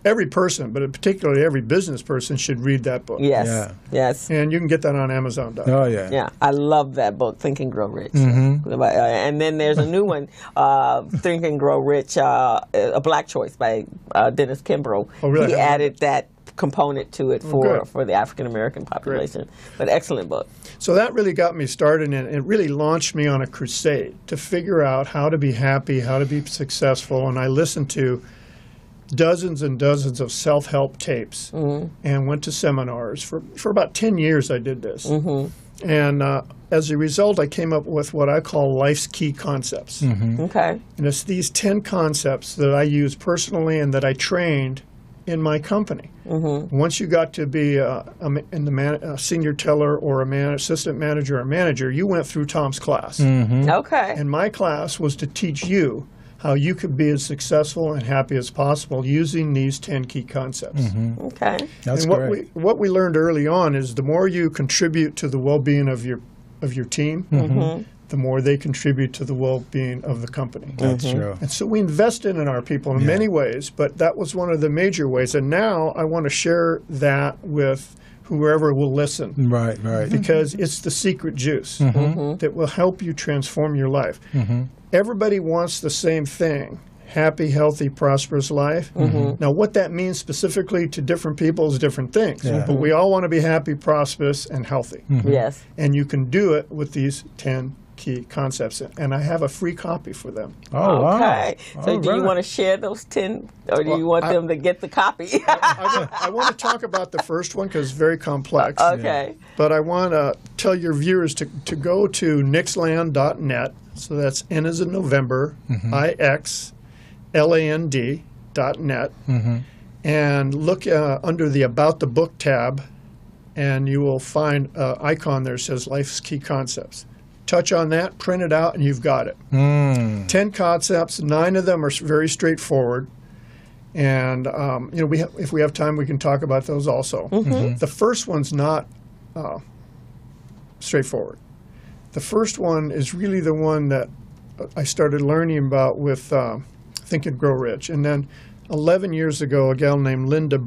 Every person, but particularly every business person, should read that book. Yes. Yeah. Yes. And you can get that on Amazon.com. Oh, yeah. Yeah. I love that book, Think and Grow Rich. Mm-hmm. And then there's a new one, Think and Grow Rich, A Black Choice by Dennis Kimbrough. Oh, really? He added that component to it for the African American population. Great. But excellent book. So that really got me started, and it really launched me on a crusade to figure out how to be happy, how to be successful. And I listened to dozens and dozens of self-help tapes and went to seminars. For about 10 years I did this. Mm-hmm. And as a result, I came up with what I call life's key concepts. Mm-hmm. Okay. And it's these 10 concepts that I use personally and that I trained in my company. Mm-hmm. Once you got to be a senior teller or assistant manager or manager, you went through Tom's class. Mm-hmm. Okay. And my class was to teach you how you could be as successful and happy as possible using these 10 key concepts. Mm-hmm. Okay. That's and great. what we learned early on is the more you contribute to the well-being of your team, Mm-hmm. the more they contribute to the well-being of the company. That's true. And so we invested in our people in many ways, but that was one of the major ways. And now I want to share that with whoever will listen. Right, right. Because it's the secret juice that will help you transform your life. Mm-hmm. Everybody wants the same thing, happy, healthy, prosperous life. Now, what that means specifically to different people is different things. Yeah. But we all want to be happy, prosperous, and healthy. Yes. And you can do it with these 10 key concepts. And I have a free copy for them. Oh, wow. Okay. So All do you right. want to share those 10, or do you want them to get the copy? I want to talk about the first one because it's very complex. Okay. But I want to tell your viewers to go to nixland.net. So that's N as in November, IXLAND.net. And look under the About the Book tab, and you will find an icon there that says Life's Key Concepts. Touch on that, print it out, and you've got it. 10 concepts, 9 of them are very straightforward. And if we have time, we can talk about those also. The first one's not straightforward. The first one is really the one that I started learning about with Think and Grow Rich. And then 11 years ago, a gal named Linda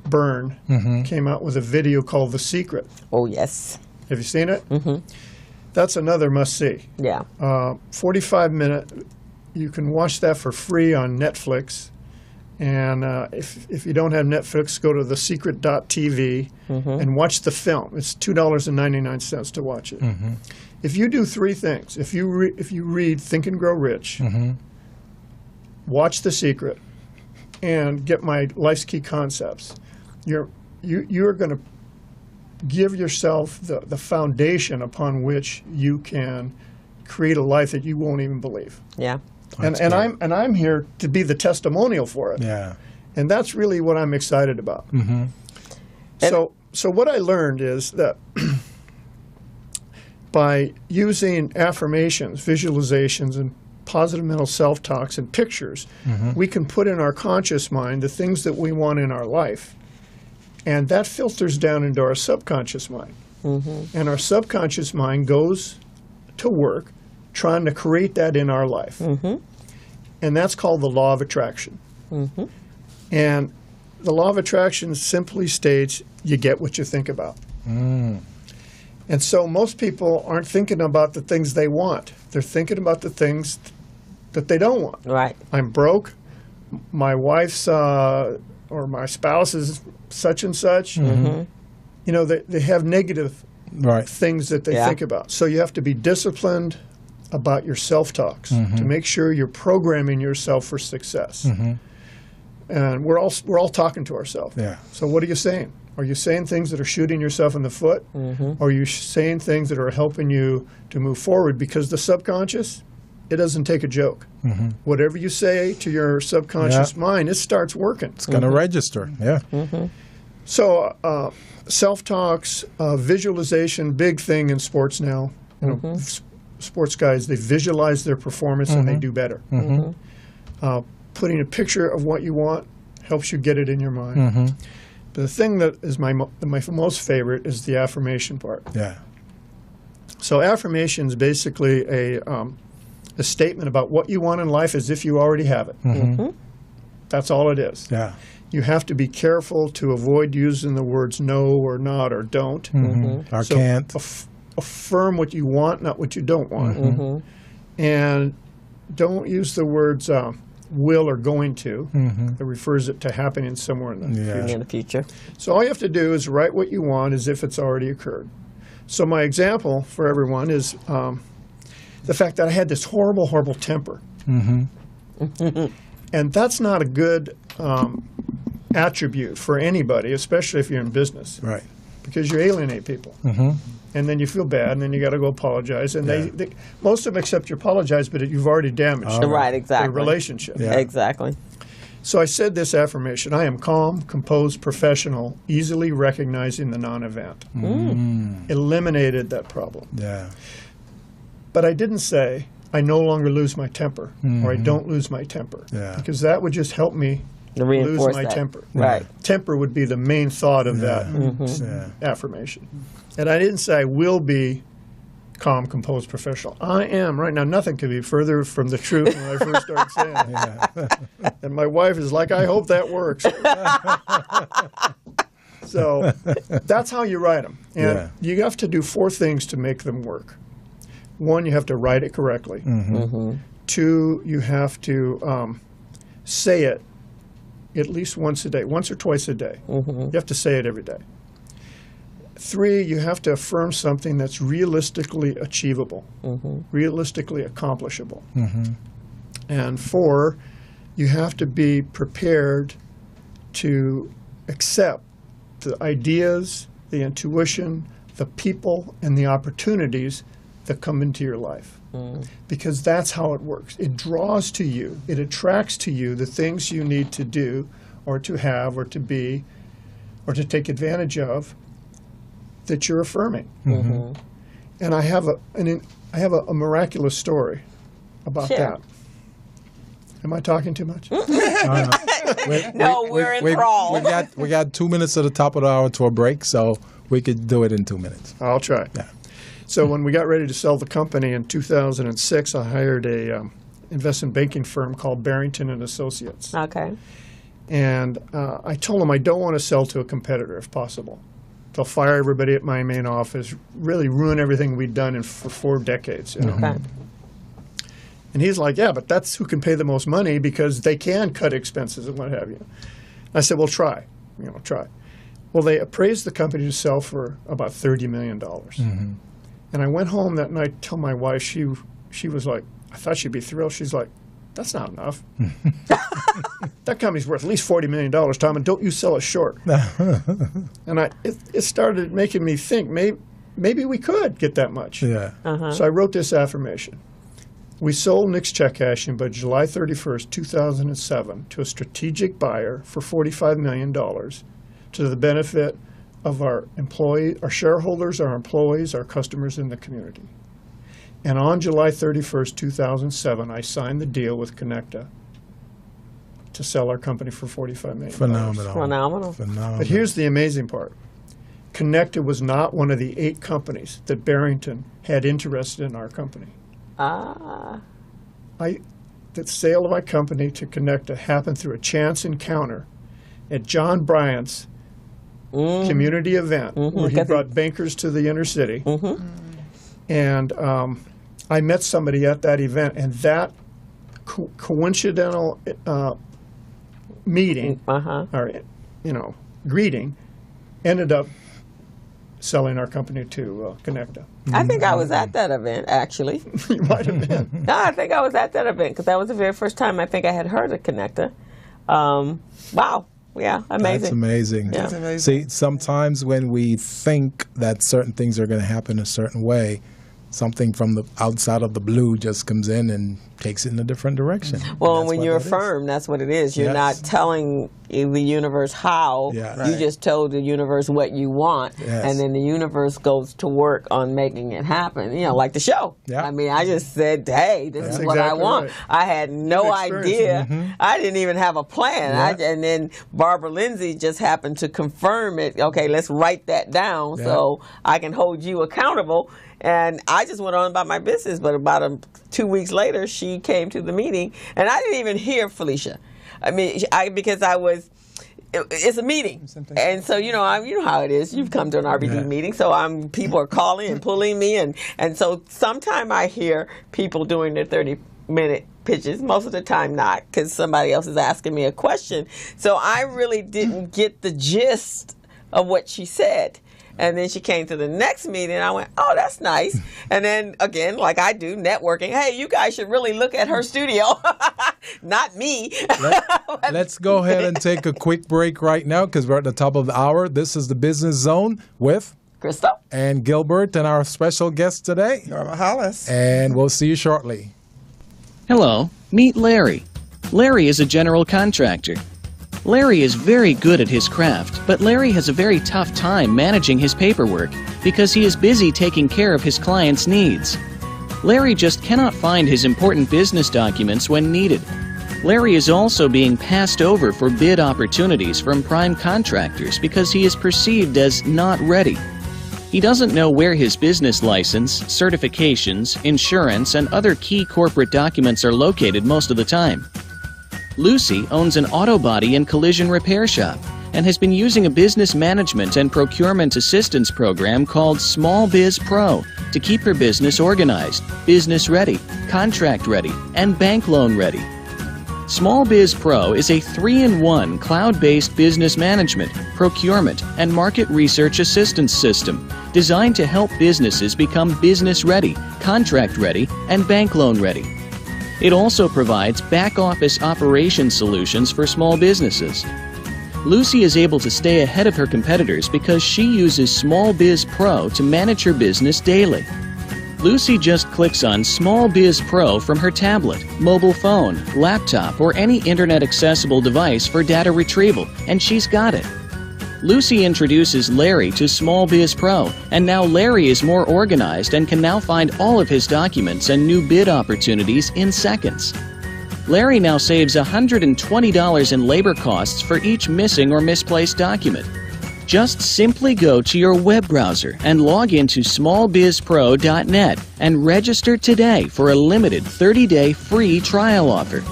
Byrne came out with a video called The Secret. Oh, yes. Have you seen it? That's another must-see. Yeah. 45-minute. You can watch that for free on Netflix. And if you don't have Netflix, go to thesecret.tv and watch the film. It's $2.99 to watch it. If you do 3 things, if you read Think and Grow Rich, watch The Secret, and get my Life's Key Concepts, you're going to give yourself the foundation upon which you can create a life that you won't even believe. Yeah. And I'm here to be the testimonial for it. Yeah. And that's really what I'm excited about. So what I learned is that by using affirmations, visualizations, and positive mental self-talks and pictures, we can put in our conscious mind the things that we want in our life. And that filters down into our subconscious mind. And our subconscious mind goes to work trying to create that in our life. And that's called the law of attraction. And the law of attraction simply states you get what you think about. And so most people aren't thinking about the things they want. They're thinking about the things that they don't want. Right. I'm broke. My wife's or my spouse is such and such. You know, they have negative things that they think about. So you have to be disciplined about your self-talks to make sure you're programming yourself for success. And we're all talking to ourselves. Yeah. So what are you saying? Are you saying things that are shooting yourself in the foot? Or are you saying things that are helping you to move forward? Because the subconscious, it doesn't take a joke. Whatever you say to your subconscious mind, it starts working. It's going to register. Yeah. So self-talks, visualization, big thing in sports now. You know, sports guys, they visualize their performance and they do better. Putting a picture of what you want helps you get it in your mind. But the thing that is my most favorite is the affirmation part. Yeah. So affirmation is basically a statement about what you want in life as if you already have it. That's all it is. Yeah. You have to be careful to avoid using the words no or not or don't. Or So can't. Affirm what you want, not what you don't want. And don't use the words will or going to. It refers it to happening somewhere in the future. In the future. So all you have to do is write what you want as if it's already occurred. So my example for everyone is the fact that I had this horrible, horrible temper. And that's not a good attribute for anybody, especially if you're in business. Right. Because you alienate people. And then you feel bad, and then you got to go apologize. And they most of them accept you apologize, but you've already damaged their relationship. Yeah. Exactly. So I said this affirmation: I am calm, composed, professional, easily recognizing the non-event. Eliminated that problem. Yeah. But I didn't say I no longer lose my temper or I don't lose my temper. Yeah. Because that would just help me lose my temper. Right. Temper would be the main thought of that affirmation. And I didn't say I will be calm, composed, professional. I am. Right now, nothing could be further from the truth when I first started saying it. And my wife is like, I hope that works. So that's how you write them. And you have to do 4 things to make them work. 1, you have to write it correctly. 2, you have to say it at least once a day, once or twice a day. You have to say it every day. 3, you have to affirm something that's realistically achievable, realistically accomplishable. And 4, you have to be prepared to accept the ideas, the intuition, the people, and the opportunities that come into your life. Because that's how it works. It draws to you, it attracts to you the things you need to do or to have or to be or to take advantage of that you're affirming. And I have a miraculous story about that. Am I talking too much? No, we're enthralled. We got 2 minutes at the top of the hour to a break, so we could do it in 2 minutes. I'll try. Yeah. So when we got ready to sell the company in 2006, I hired a investment banking firm called Barrington and Associates. Okay. And I told them I don't want to sell to a competitor if possible. They'll fire everybody at my main office, really ruin everything we'd done for 4 decades. You know? Okay. And he's like, yeah, but that's who can pay the most money because they can cut expenses and what have you. I said, well, try. Try. Well, they appraised the company to sell for about $30 million. And I went home that night to tell my wife, she was like, I thought she'd be thrilled. She's like, that's not enough. That company's worth at least $40 million, Tom, and don't you sell it short. And it started making me think maybe we could get that much. Yeah. So I wrote this affirmation. We sold NIX check cashing by July 31st, 2007 to a strategic buyer for $45 million to the benefit of our shareholders, our employees, our customers in the community. And on July 31st, 2007, I signed the deal with Connecta to sell our company for $45 million. Phenomenal. But here's the amazing part. Connecta was not one of the 8 companies that Barrington had interested in our company. The sale of my company to Connecta happened through a chance encounter at John Bryant's community event where he brought bankers to the inner city. And I met somebody at that event, and that coincidental meeting or greeting ended up selling our company to Connecta. I think I was at that event, actually. You might have been. No, I think I was at that event because that was the very first time I think I had heard of Connecta. Wow. yeah, amazing. That's amazing. Yeah. That's amazing. See, sometimes when we think that certain things are going to happen a certain way, something from the outside of the blue just comes in and takes it in a different direction. Well, That's when what you're that is. firm, that's what it is. You're Yes. not telling the universe how. Yeah. You Right. just told the universe what you want, Yes. and then the universe goes to work on making it happen. You know, like the show. Yeah. I mean, I just said, "Hey, this That's is what I exactly want." right. I had no Good experience. idea. I didn't even have a plan. Yeah. And then Barbara Lindsay just happened to confirm it. Okay, let's write that down Yeah. so I can hold you accountable. And I just went on about my business. But about 2 weeks later, she came to the meeting, and I didn't even hear Felicia. I mean, because I was. It's a meeting, and so you know how it is. You've come to an RBD Yeah. meeting, so people are calling and pulling me, and so sometime I hear people doing their 30-minute pitches. Most of the time, not, because somebody else is asking me a question. So I really didn't get the gist of what she said. And then she came to the next meeting, and I went, "Oh, that's nice." And then again, like I do, networking. Hey, you guys should really look at her studio, not me. Let's go ahead and take a quick break right now because we're at the top of the hour. This is the Business Zone with Crystal. and Gilbert and our special guest today. Norma Hollis. And we'll see you shortly. Hello, meet Larry. Larry is a general contractor. Larry is very good at his craft, but Larry has a very tough time managing his paperwork because he is busy taking care of his clients' needs. Larry just cannot find his important business documents when needed. Larry is also being passed over for bid opportunities from prime contractors because he is perceived as not ready. He doesn't know where his business license, certifications, insurance, and other key corporate documents are located most of the time. Lucy owns an auto body and collision repair shop and has been using a business management and procurement assistance program called Small Biz Pro to keep her business organized, business ready, contract ready, and bank loan ready. Small Biz Pro is a 3-in-1 cloud-based business management, procurement, and market research assistance system designed to help businesses become business ready, contract ready, and bank loan ready. It also provides back-office operation solutions for small businesses. Lucy is able to stay ahead of her competitors because she uses Small Biz Pro to manage her business daily. Lucy just clicks on Small Biz Pro from her tablet, mobile phone, laptop, or any internet-accessible device for data retrieval, and she's got it. Lucy introduces Larry to Small Biz Pro, and now Larry is more organized and can now find all of his documents and new bid opportunities in seconds. Larry now saves $120 in labor costs for each missing or misplaced document. Just simply go to your web browser and log into smallbizpro.net and register today for a limited 30-day free trial offer.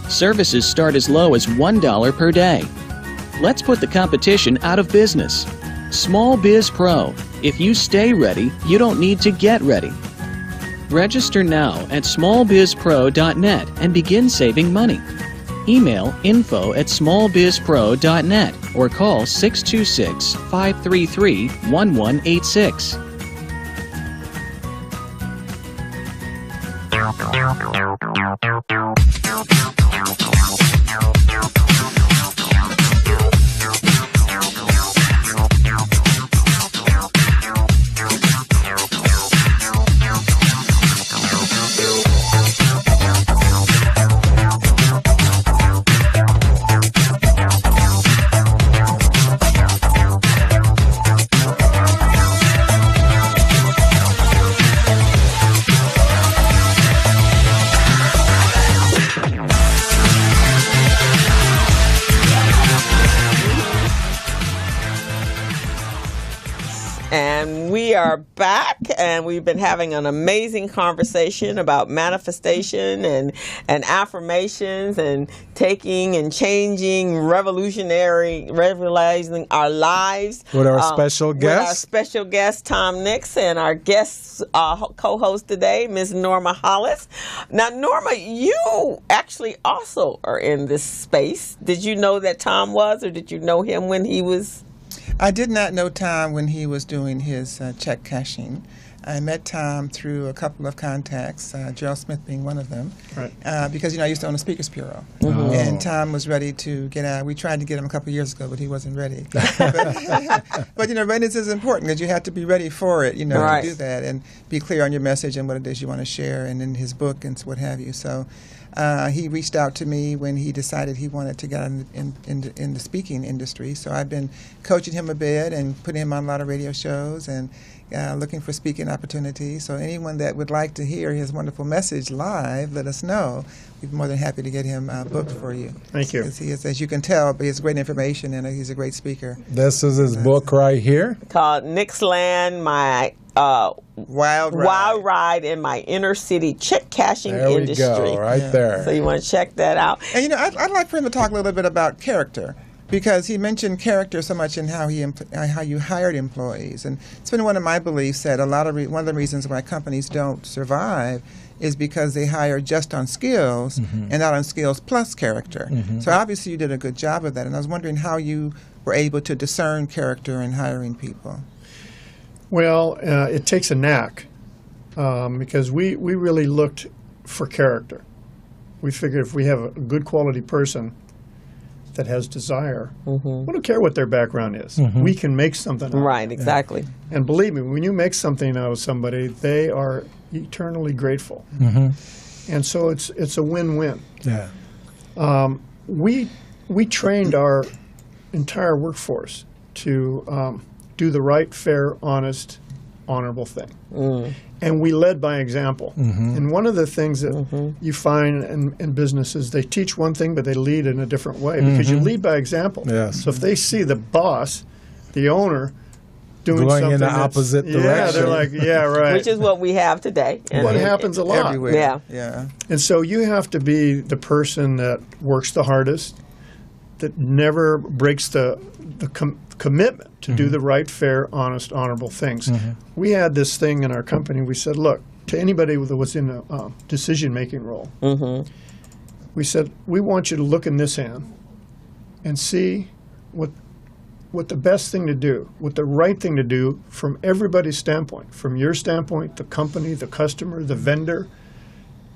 Services start as low as $1 per day. Let's put the competition out of business. Small Biz Pro. If you stay ready, you don't need to get ready. Register now at smallbizpro.net and begin saving money. Email info@smallbizpro.net or call 626-533-1186. And we are back, and we've been having an amazing conversation about manifestation and affirmations and taking and changing, revolutionizing our lives. With our special With our guest. special guest, Tom NIX, and our guest co-host today, Ms. Norma Hollis. Now, Norma, you actually also are in this space. Did you know that Tom was, or did you know him when he was... I did not know Tom when he was doing his check cashing. I met Tom through a couple of contacts, Gerald Smith being one of them, Right. Because I used to own a speakers bureau, Oh. and Tom was ready to get out. We tried to get him a couple of years ago, but he wasn't ready. But readiness is important because you have to be ready for it, Right. to do that and be clear on your message and what it is you want to share, and in his book and what have you. So he reached out to me when he decided he wanted to get in the speaking industry. So I've been coaching him a bit and putting him on a lot of radio shows and looking for speaking opportunities. So anyone that would like to hear his wonderful message live, let us know. We'd be more than happy to get him booked for you. Thank you. He is, as you can tell, he has great information and he's a great speaker. This is his book right here. Called NIX Land, my Wild ride in my inner city check cashing There we industry. go, right there. So you want to check that out. And I'd like for him to talk a little bit about character, because he mentioned character so much in how you hired employees, and it's been one of my beliefs that one of the reasons why companies don't survive is because they hire just on skills and not on skills plus character. So obviously you did a good job of that, and I was wondering how you were able to discern character in hiring people. Well, it takes a knack because we really looked for character. We figured if we have a good quality person that has desire, we don't care what their background is. We can make something out of it. Right, exactly. And believe me, when you make something out of somebody, they are eternally grateful. And so it's a win-win. Yeah. We trained our entire workforce to do the right, fair, honest, honorable thing. And we led by example. And one of the things that you find in businesses, they teach one thing, but they lead in a different way because you lead by example. Yes. So if they see the boss, the owner, doing Going something in the that's- opposite Yeah, direction. they're like, yeah, right. Which is what we have today. what happens a lot. Everywhere. Yeah. And so you have to be the person that works the hardest, that never breaks the commitment to do the right, fair, honest, honorable things. We had this thing in our company. We said, look, to anybody that was in a decision-making role, we said, we want you to look in this hand and see what the best thing to do, what the right thing to do from everybody's standpoint, from your standpoint, the company, the customer, the vendor.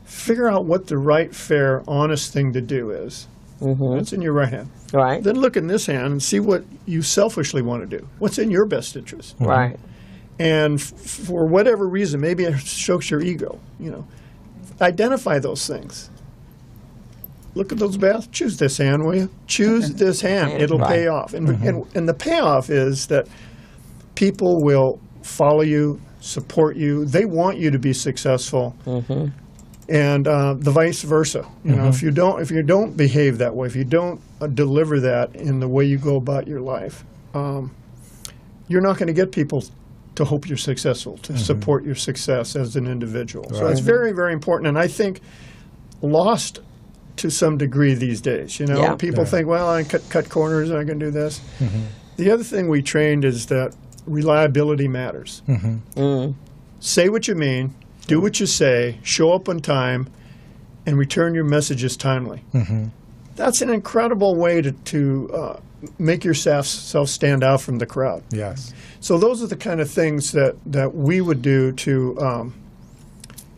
Figure out what the right, fair, honest thing to do is. That's in your right hand. Right. Then look in this hand and see what you selfishly want to do. What's in your best interest? Right. And for whatever reason, maybe it strokes your ego. Identify those things. Look at those baths. Choose this hand, will you? Choose this hand. It'll pay off. And the payoff is that people will follow you, support you. They want you to be successful. And the vice versa. If you don't behave that way, if you don't deliver that in the way you go about your life, you're not going to get people to hope you're successful, to support your success as an individual. So it's very, very important, and I think lost to some degree these days. People think, well, I can cut corners, I can do this. The other thing we trained is that reliability matters. Say what you mean. Do what you say, show up on time, and return your messages timely. That's an incredible way to make yourself stand out from the crowd. Yes. So those are the kind of things that we would do to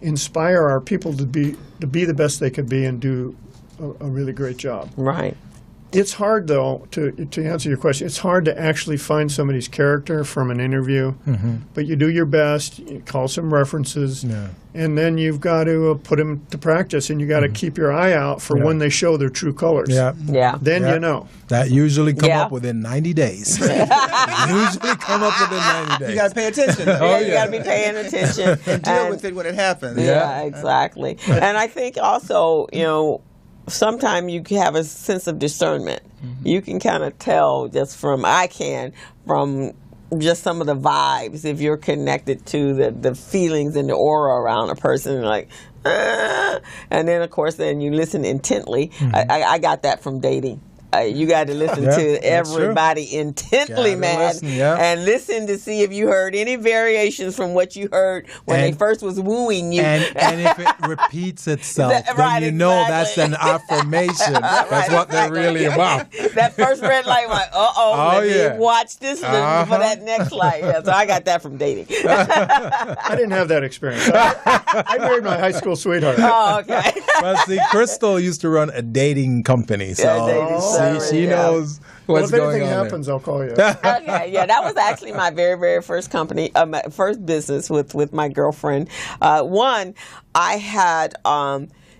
inspire our people to be the best they could be and do a really great job. Right. It's hard, though, to answer your question, it's hard to actually find somebody's character from an interview. But you do your best, you call some references, and then you've got to put them to practice, and you got to keep your eye out for when they show their true colors. Then you know. That usually come up within 90 days. Usually come up within 90 days. You got to pay attention. You got to be paying attention. And deal with it when it happens. Yeah, exactly. And I think also, sometimes you have a sense of discernment. You can kind of tell from just some of the vibes if you're connected to the feelings and the aura around a person, like, and then of course then you listen intently. I got that from dating. You got to listen to everybody intently, man, and listen to see if you heard any variations from what you heard when they first was wooing you. And if it repeats itself, then you know that's an affirmation. That's what they're really about. That first red light, like, let me watch this for that next light. Yeah, so I got that from dating. I didn't have that experience. I married my high school sweetheart. Oh, okay. Well, see, Crystal used to run a dating company, so she knows what's going on. If anything happens, I'll call you. Okay, yeah, that was actually my very, very first company, my first business with my girlfriend. One, I had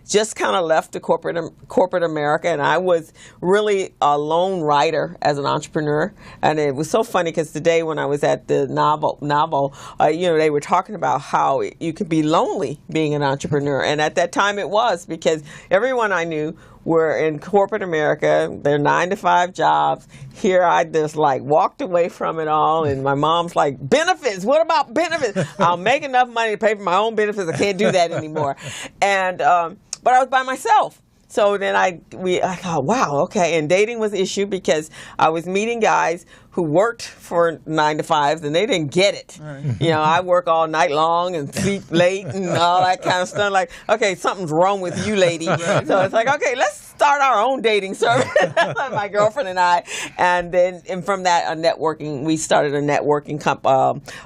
just kind of left the corporate America, and I was really a lone writer as an entrepreneur. And it was so funny because today when I was at the novel, they were talking about how you could be lonely being an entrepreneur. And at that time it was, because everyone I knew were in corporate America, their 9-to-5 jobs. Here I just like walked away from it all, and my mom's like, benefits, what about benefits? I'll make enough money to pay for my own benefits. I can't do that anymore. And but I was by myself. So then I thought, wow, okay. And dating was an issue because I was meeting guys who worked for 9-to-5s and they didn't get it. Right. I work all night long and sleep late and all that kind of stuff. Like, okay, something's wrong with you, lady. Right. So it's like, okay, let's start our own dating service. My girlfriend and I. And then from that, we started a networking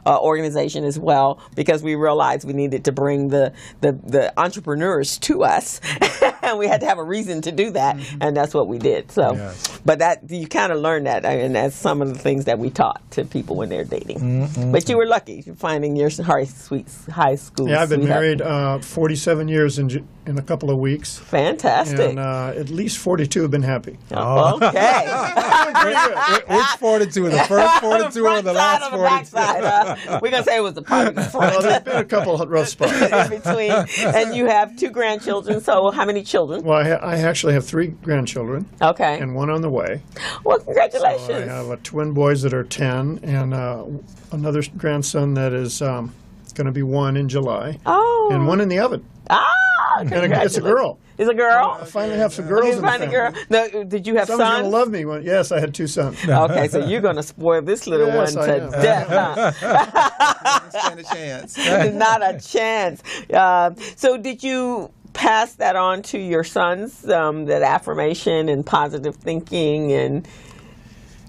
organization as well, because we realized we needed to bring the entrepreneurs to us. And we had to have a reason to do that, and that's what we did. So, but that you kind of learn that, and that's some of the things that we taught to people when they're dating. But you were lucky finding your high school. Yeah, I've been married 47 years in a couple of weeks. Fantastic. And at least 42 have been happy. Okay. Which 42? The first 42 or the last 42? We're gonna say it was the part in the front. Well, there's been a couple of rough spots in between. And you have 2 grandchildren. So how many children? Well, I actually have 3 grandchildren. Okay. And 1 on the way. Well, congratulations. So I have twin boys that are 10, and another grandson that is going to be 1 in July. Oh. And 1 in the oven. And it's a girl. It's a girl? I finally have some girls in the family. Girl. No, did you have sons? Someone's going to love me. Yes, I had 2 sons. Okay, so you're going to spoil this little one to death, huh? Don't stand a chance. Not a chance. So did you pass that on to your sons, that affirmation and positive thinking? And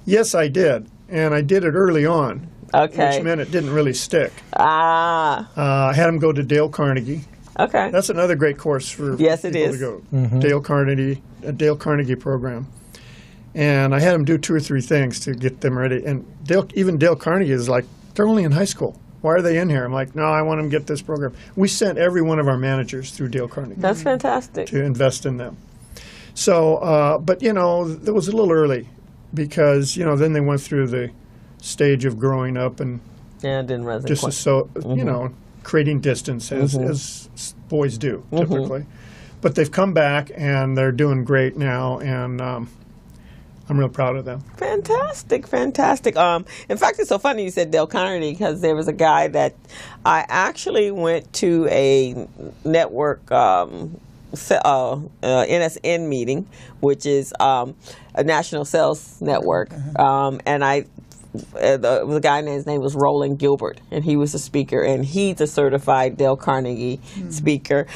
yes, I did. And I did it early on. Okay. Which meant it didn't really stick. I had them go to Dale Carnegie. Okay. That's another great course for people to go. Dale Carnegie program. And I had them do 2 or 3 things to get them ready. And even Dale Carnegie is like, they're only in high school. Why are they in here? I'm like, no, I want them to get this program. We sent every one of our managers through Dale Carnegie. That's fantastic. To invest in them. So, but, it was a little early because, then they went through the stage of growing up and it didn't resonate. Creating distance as boys do typically. But they've come back and they're doing great now, and I'm real proud of them. Fantastic. In fact, it's so funny you said Dale Carnegie, because there was a guy that I actually went to a network NSN meeting, which is a national sales network, and the guy, his name was Roland Gilbert, and he was a speaker, and he's a certified Dale Carnegie speaker.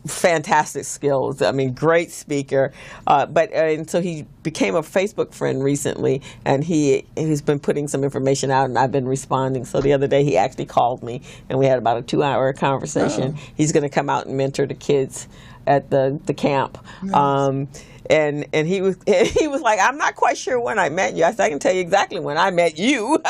Fantastic skills. I mean, great speaker. And so he became a Facebook friend recently, and he's been putting some information out, and I've been responding. So the other day he actually called me, and we had about a 2-hour conversation. He's going to come out and mentor the kids at the camp. Nice. And he was like, I'm not quite sure when I met you. I said, I can tell you exactly when I met you.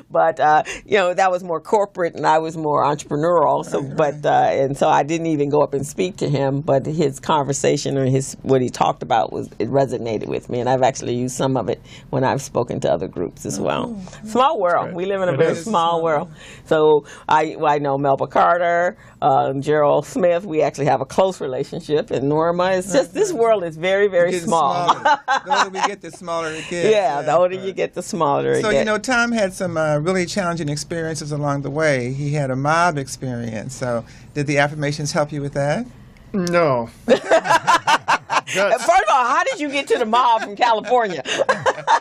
But, that was more corporate and I was more entrepreneurial. So, and so I didn't even go up and speak to him, but his conversation or what he talked about it resonated with me. And I've actually used some of it when I've spoken to other groups as well. Small world. Right. We live in a very small world. So I know Melba Carter, Gerald Smith. We actually have a close relationship. And Norma, it's just, this world is very, very small. The older we get, the smaller it gets. Yeah, the older you get, the smaller it gets. So, Tom had some really challenging experiences along the way. He had a mob experience. So, did the affirmations help you with that? No. First of all, how did you get to the mall from California?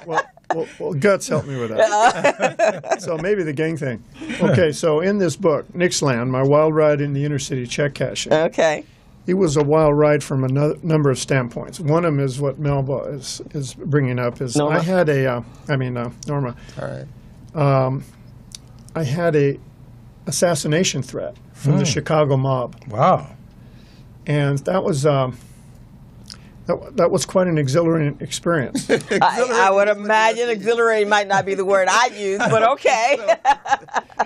Well, Guts helped me with that. So maybe the gang thing. Okay, so in this book, Nixland, My Wild Ride in the Inner City Check Cashing. Okay. It was a wild ride from a number of standpoints. One of them is what Melba is bringing up. Is Norma. I had Norma. All right. I had a assassination threat from the Chicago mob. Wow. And that was that was quite an exhilarating experience. I would imagine exhilarating might not be the word I'd use, but okay.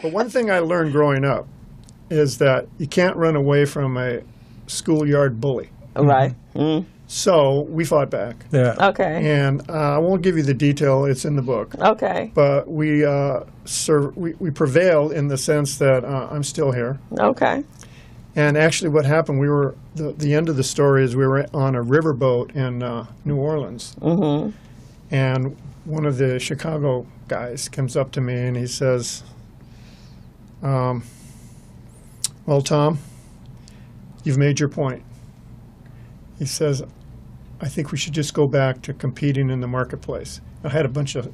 But one thing I learned growing up is that you can't run away from a schoolyard bully. Right. Mm. So we fought back. Yeah. Okay. And I won't give you the detail. It's in the book. Okay. But we prevailed in the sense that I'm still here. Okay. And actually what happened, we were, the end of the story is we were on a riverboat in New Orleans. Mm-hmm. And one of the Chicago guys comes up to me and he says, well, Tom, you've made your point. He says, I think we should just go back to competing in the marketplace. I had a bunch of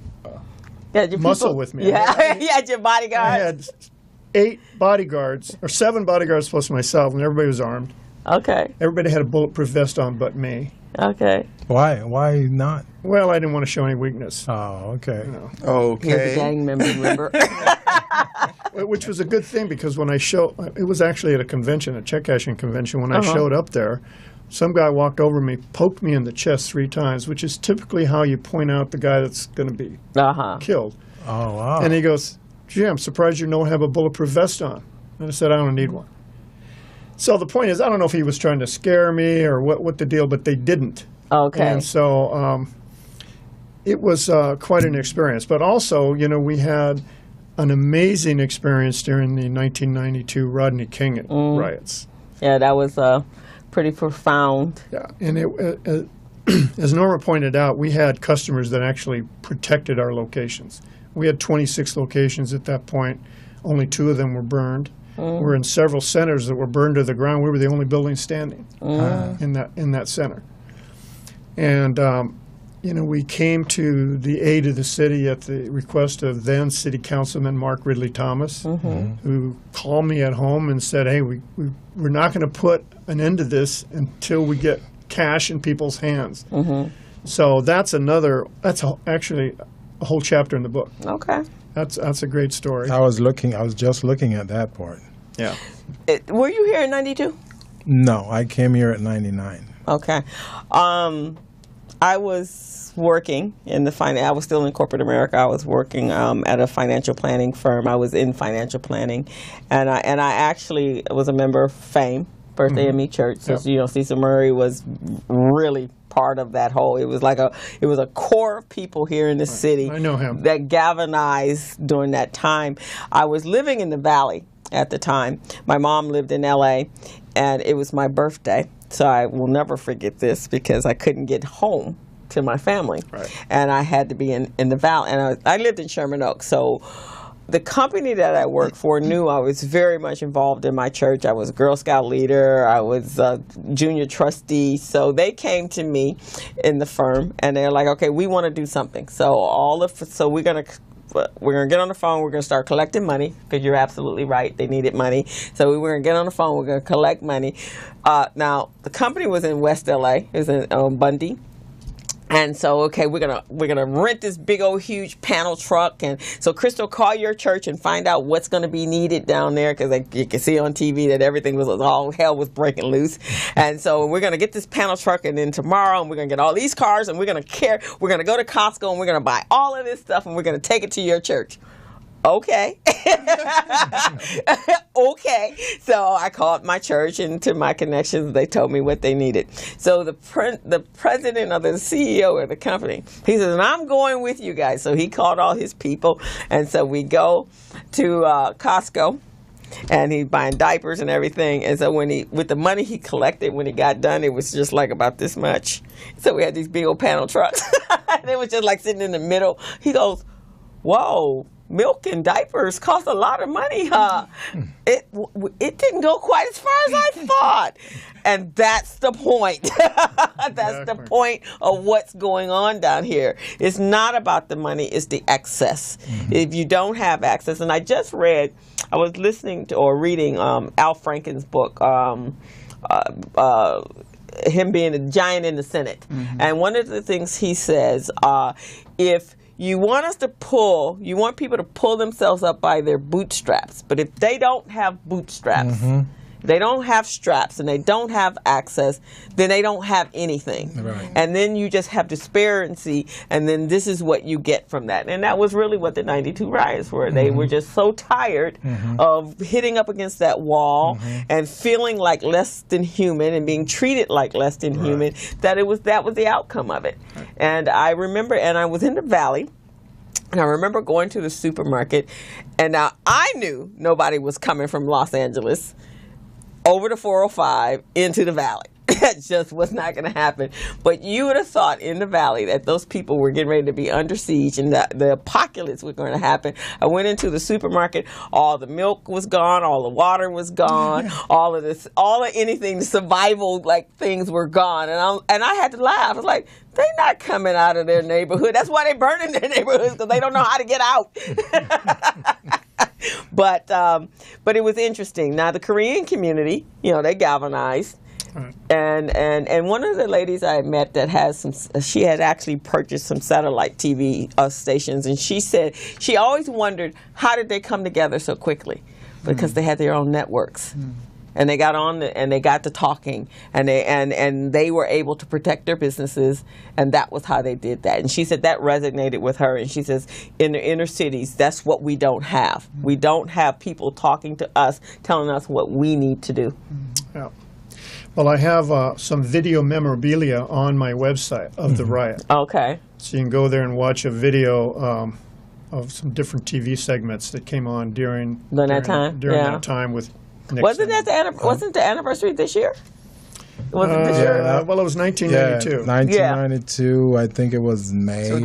muscle with me. Yeah, you had your bodyguards. I had 8 bodyguards, or 7 bodyguards plus myself, and everybody was armed. Okay. Everybody had a bulletproof vest on but me. Okay. Why? Why not? Well, I didn't want to show any weakness. Oh, okay. You know. Okay. Here's a gang member, remember? Which was a good thing because when it was actually at a convention, a check cashing convention, when I showed up there, some guy walked over me, poked me in the chest 3 times, which is typically how you point out the guy that's going to be killed. Oh, wow. And he goes, gee, I'm surprised you don't have a bulletproof vest on. And I said, I don't need one. So the point is, I don't know if he was trying to scare me or what the deal, but they didn't. Okay. And so it was quite an experience. But also, we had an amazing experience during the 1992 Rodney King riots. Yeah, that was pretty profound. Yeah, and as Norma pointed out, we had customers that actually protected our locations. We had 26 locations at that point. Only 2 of them were burned. We were in several centers that were burned to the ground. We were the only building standing in that center. And we came to the aid of the city at the request of then City Councilman Mark Ridley Thomas, who called me at home and said, hey, we're not going to put an end to this until we get cash in people's hands. So that's actually a whole chapter in the book. Okay. That's a great story. I was just looking at that part. Yeah. Were you here in 92? No, I came here at 99. Okay. I was working in I was still in corporate America. I was working at a financial planning firm. I was in financial planning, and I actually was a member of FAME, Birthday ME Church. So Cecil Murray was really part of that whole. It was a core of people here in the city. I know him. That galvanized during that time. I was living in the Valley at the time. My mom lived in L.A. and it was my birthday. So I will never forget this because I couldn't get home to my family. Right. And I had to be in the Valley. And I lived in Sherman Oaks. So the company that I worked for knew I was very much involved in my church. I was a Girl Scout leader. I was a junior trustee. So they came to me in the firm and they're like, okay, we want to do something. So we're going to get on the phone. We're going to start collecting money because you're absolutely right. They needed money. So we were going to get on the phone. We're going to collect money. Now, the company was in West LA. It was in Bundy. And so, okay, we're gonna rent this big old huge panel truck, and so Crystal, call your church and find out what's going to be needed down there because you can see on TV that everything was all hell was breaking loose. And so we're gonna get this panel truck, and then tomorrow, and we're gonna get all these cars, and we're gonna go to Costco, and we're gonna buy all of this stuff, and we're gonna take it to your church. Okay. Okay. So I called my church and to my connections, they told me what they needed. So the president or the CEO of the company, he says, and I'm going with you guys. So he called all his people. And so we go to Costco. And he's buying diapers and everything. And so with the money he collected, when he got done, it was just like about this much. So we had these big old panel trucks. And it was just like sitting in the middle. He goes, whoa. milk and diapers cost a lot of money. It didn't go quite as far as I thought. And that's the point. That's the point of what's going on down here. It's not about the money, it's the access. If you don't have access, and I was listening to or reading Al Franken's book, him being a giant in the Senate. And one of the things he says, if you want people to pull themselves up by their bootstraps, but if they don't have bootstraps, they don't have straps, and they don't have access, then they don't have anything. Right. And then you just have disparity, and then this is what you get from that. And that was really what the 92 riots were. They were just so tired of hitting up against that wall and feeling like less than human and being treated like less than human, that was the outcome of it. Right. And I remember, and I was in the Valley, and I remember going to the supermarket, and now I knew nobody was coming from Los Angeles over the 405 into the Valley. That just was not going to happen. But you would have thought in the Valley that those people were getting ready to be under siege and that the apocalypse was going to happen. I went into the supermarket, all the milk was gone, all the water was gone, all of anything, the survival things were gone. And I had to laugh. I was like, they're not coming out of their neighborhood. That's why they're burning their neighborhoods, because they don't know how to get out. But it was interesting. Now the Korean community, they galvanized. Right. And one of the ladies I met that she had actually purchased some satellite TV stations, and she said she always wondered, how did they come together so quickly? Because they had their own networks. And they got on and they got to talking, and they were able to protect their businesses, and that was how they did that. And she said that resonated with her, and she says in the inner cities, that's what we don't have. We don't have people talking to us, telling us what we need to do. Yeah. Well, I have some video memorabilia on my website of the riot. Okay. So you can go there and watch a video of some different TV segments that came on during that time with NIX. Wasn't the anniversary this year? Was it this year? Well, it was 1992. Yeah, 1992. I think it was May or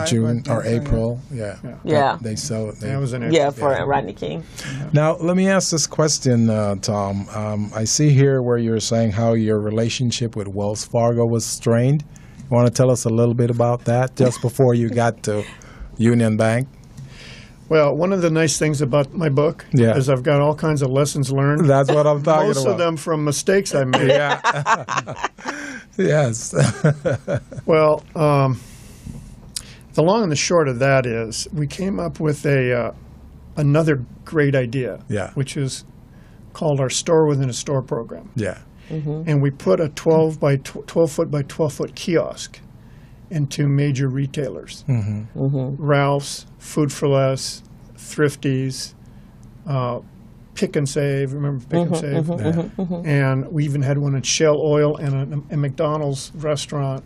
June or April. Yeah. They sold. That was in April. Yeah, for Rodney King. Now, let me ask this question, Tom. I see here where you're saying how your relationship with Wells Fargo was strained. You want to tell us a little bit about that just before you got to Union Bank? Well, one of the nice things about my book is I've got all kinds of lessons learned. That's what I'm talking about. Most of them from mistakes I made. Yes. Well, the long and the short of that is we came up with another great idea, which is called our Store Within a Store program. Yeah. And we put a 12 foot by 12 foot kiosk into major retailers. Ralph's, Food for Less, Thrifties, Pick and Save. Remember Pick and Save? And we even had one at Shell Oil and a McDonald's restaurant.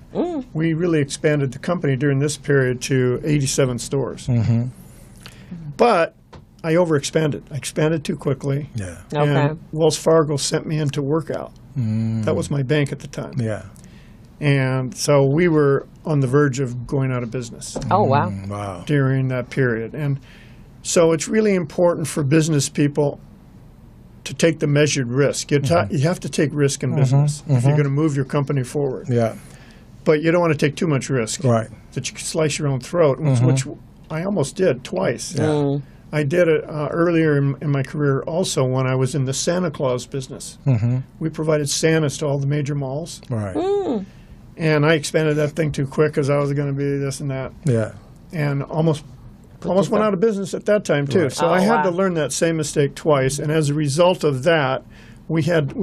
We really expanded the company during this period to 87 stores. But I overexpanded. I expanded too quickly. Yeah. And Wells Fargo sent me into workout. That was my bank at the time. Yeah. And so we were on the verge of going out of business. Oh, wow. Wow. During that period. And so it's really important for business people to take the measured risk. You have to take risk in business if you're going to move your company forward. Yeah. But you don't want to take too much risk. Right. That you can slice your own throat, which I almost did twice. Yeah. I did it earlier in my career also when I was in the Santa Claus business. We provided Santas to all the major malls. Right. And I expanded that thing too quick because I was going to be this and that. Yeah. And almost went out of business at that time too. Right. So I had to learn that same mistake twice. And as a result of that, we had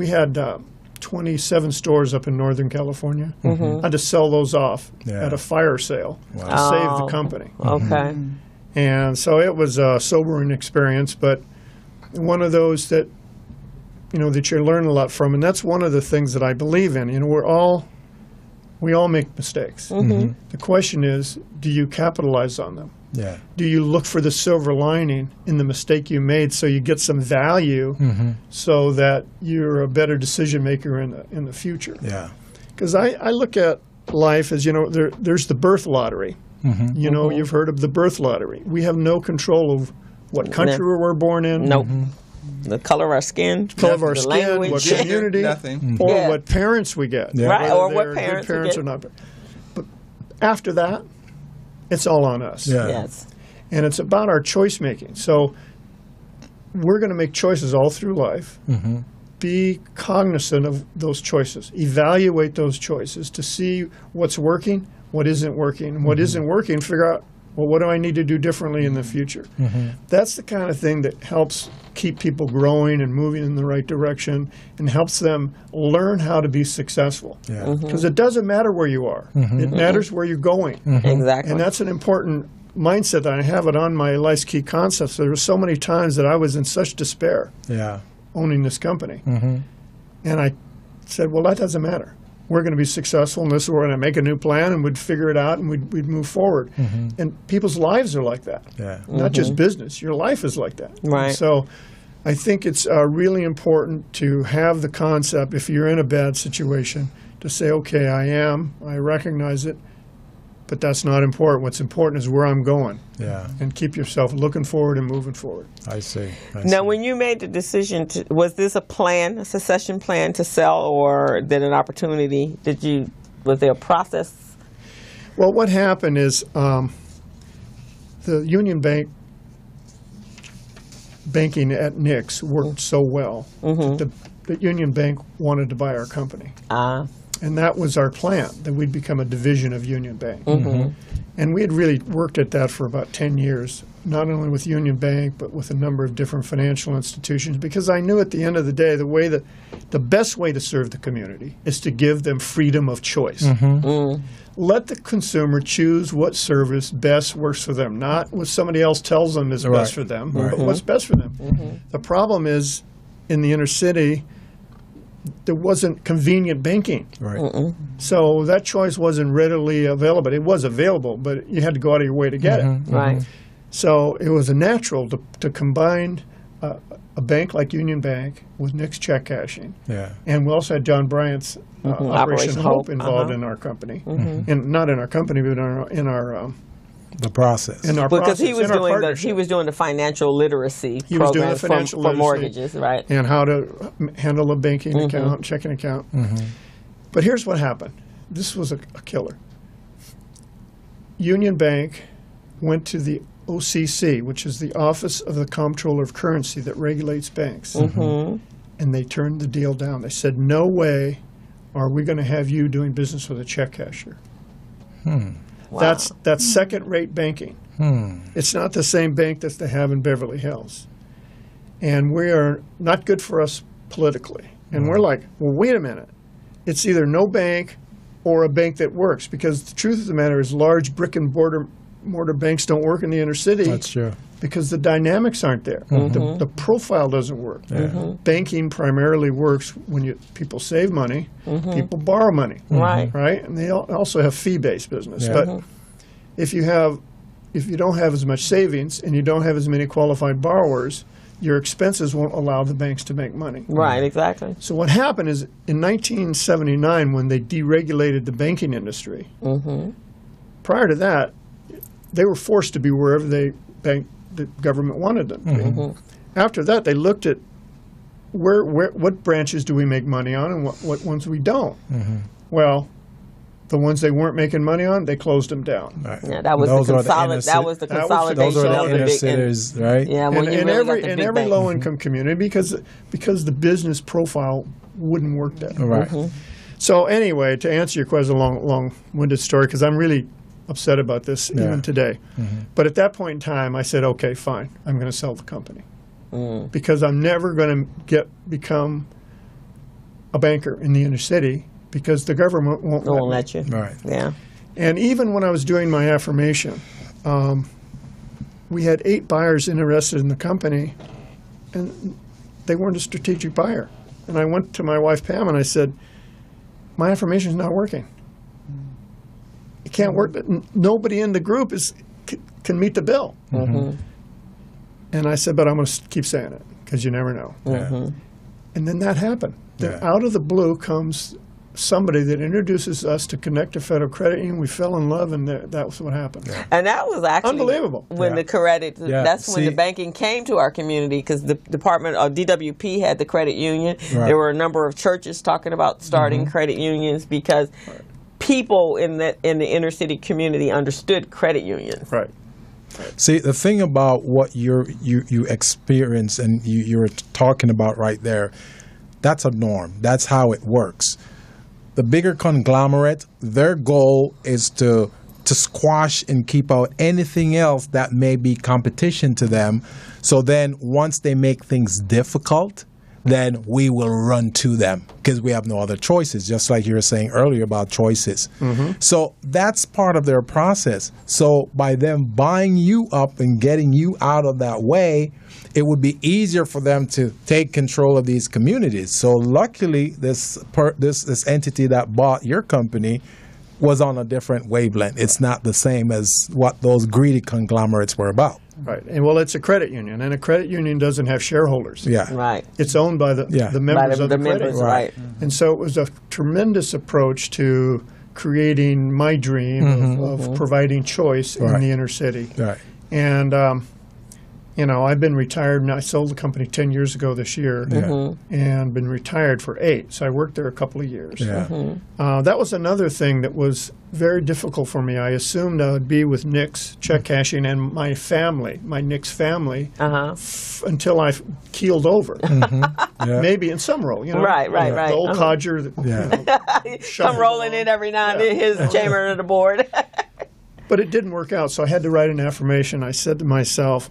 27 stores up in Northern California. I had to sell those off at a fire sale to save the company. Okay. And so it was a sobering experience, but one of those that that you learn a lot from. And that's one of the things that I believe in. We all make mistakes. The question is, do you capitalize on them? Yeah. Do you look for the silver lining in the mistake you made so you get some value so that you're a better decision maker in the future? Yeah. Because I look at life as, there's the birth lottery. You know, you've heard of the birth lottery. We have no control of what country we're born in. Nope. The color of our skin. Color of our skin, language. what community, Nothing. or what parents we get. Right, Whether or what they're parents good we parents get. or not. But after that, it's all on us. Yeah. Yes. And it's about our choice making. So we're going to make choices all through life. Be cognizant of those choices. Evaluate those choices to see what's working, what isn't working. What isn't working, figure out, well, what do I need to do differently in the future? That's the kind of thing that helps keep people growing and moving in the right direction and helps them learn how to be successful. Because it doesn't matter where you are. It matters where you're going. Exactly. And that's an important mindset that I have it on my Life's Key Concepts. There were so many times that I was in such despair owning this company. And I said, well, that doesn't matter. We're going to be successful in this. We're going to make a new plan, and we'd figure it out, and we'd move forward. And people's lives are like that. Not just business. Your life is like that. Right. And so I think it's really important to have the concept, if you're in a bad situation, to say, okay, I recognize it, but that's not important. What's important is where I'm going. And keep yourself looking forward and moving forward. I see. Now, when you made the decision, was this a succession plan to sell, or did an opportunity? Was there a process? Well, what happened is the Union banking at NIX worked so well that the Union Bank wanted to buy our company. And that was our plan, that we'd become a division of Union Bank. And we had really worked at that for about 10 years, not only with Union Bank, but with a number of different financial institutions, because I knew at the end of the day, the best way to serve the community is to give them freedom of choice. Let the consumer choose what service best works for them, not what somebody else tells them is best for them, but what's best for them. The problem is, in the inner city, there wasn't convenient banking. So that choice wasn't readily available. It was available, but you had to go out of your way to get it. Right. So it was a natural to combine a bank like Union Bank with NIX check cashing. And we also had John Bryant's Operation Hope involved in our company. And not in our company, but in our the process. In our because process, he was doing the financial literacy he was doing program the financial for literacy mortgages, right? And how to handle a banking account, checking account. But here's what happened. This was a killer. Union Bank went to the OCC, which is the Office of the Comptroller of Currency that regulates banks. And they turned the deal down. They said, no way are we going to have you doing business with a check cashier. Wow. That's second-rate banking. It's not the same bank that they have in Beverly Hills. And we are not good for us politically. And we're like, well, wait a minute. It's either no bank or a bank that works, because the truth of the matter is large brick-and-mortar banks don't work in the inner city. That's true. Because the dynamics aren't there. The profile doesn't work. Banking primarily works when people save money, people borrow money, right? And they also have fee-based business. But if you don't have as much savings and you don't have as many qualified borrowers, your expenses won't allow the banks to make money. Right, exactly. So what happened is in 1979, when they deregulated the banking industry, prior to that, they were forced to be wherever the government wanted them to be. After that, they looked at what branches do we make money on and what ones we don't. Well, the ones they weren't making money on, they closed them down. Yeah, that was the consolidation. Those are the of inner the big cities, right? Yeah, and when you really got the in big every banks. low-income community, because the business profile wouldn't work there. Right. So anyway, to answer your question, a long-winded story, because I'm really upset about this even today. But at that point in time, I said, okay, fine, I'm going to sell the company. Because I'm never going to become a banker in the inner city, because the government won't let you. Right. Yeah. And even when I was doing my affirmation, we had 8 buyers interested in the company, and they weren't a strategic buyer. And I went to my wife, Pam, and I said, my affirmation is not working. It can't work. Nobody in the group can meet the bill. And I said, but I'm going to keep saying it, because you never know. And then that happened. Then out of the blue comes somebody that introduces us to Connect a Federal Credit Union. We fell in love, and that was what happened. Yeah. And that was actually unbelievable. When the credit, that's when the banking came to our community, because the department of DWP had the credit union. Right. There were a number of churches talking about starting credit unions because people in the inner city community understood credit unions. Right. See, the thing about what you experience and you're talking about right there, that's a norm. That's how it works. The bigger conglomerate, their goal is to squash and keep out anything else that may be competition to them. So then once they make things difficult, then we will run to them because we have no other choices, just like you were saying earlier about choices. So that's part of their process. So by them buying you up and getting you out of that way, it would be easier for them to take control of these communities. So luckily, this entity that bought your company was on a different wavelength. It's not the same as what those greedy conglomerates were about. Right. And well, it's a credit union, and a credit union doesn't have shareholders. Yeah. Right. It's owned by the members of the credit union. Right. And so it was a tremendous approach to creating my dream of providing choice in the inner city. Right. And I've been retired now. I sold the company 10 years ago this year and been retired for 8. So I worked there a couple of years. Yeah. That was another thing that was very difficult for me. I assumed I would be with NIX check cashing and my family, my NIX family, until I keeled over. Maybe in some role, Right. The old codger. Come rolling in every now and then, his chairman of the board. But it didn't work out, so I had to write an affirmation. I said to myself,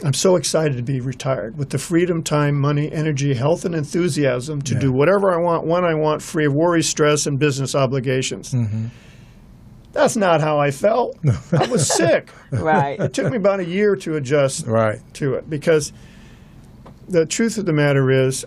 I'm so excited to be retired with the freedom, time, money, energy, health, and enthusiasm to do whatever I want, when I want, free of worry, stress, and business obligations. That's not how I felt. I was sick. Right. It took me about a year to adjust to it because the truth of the matter is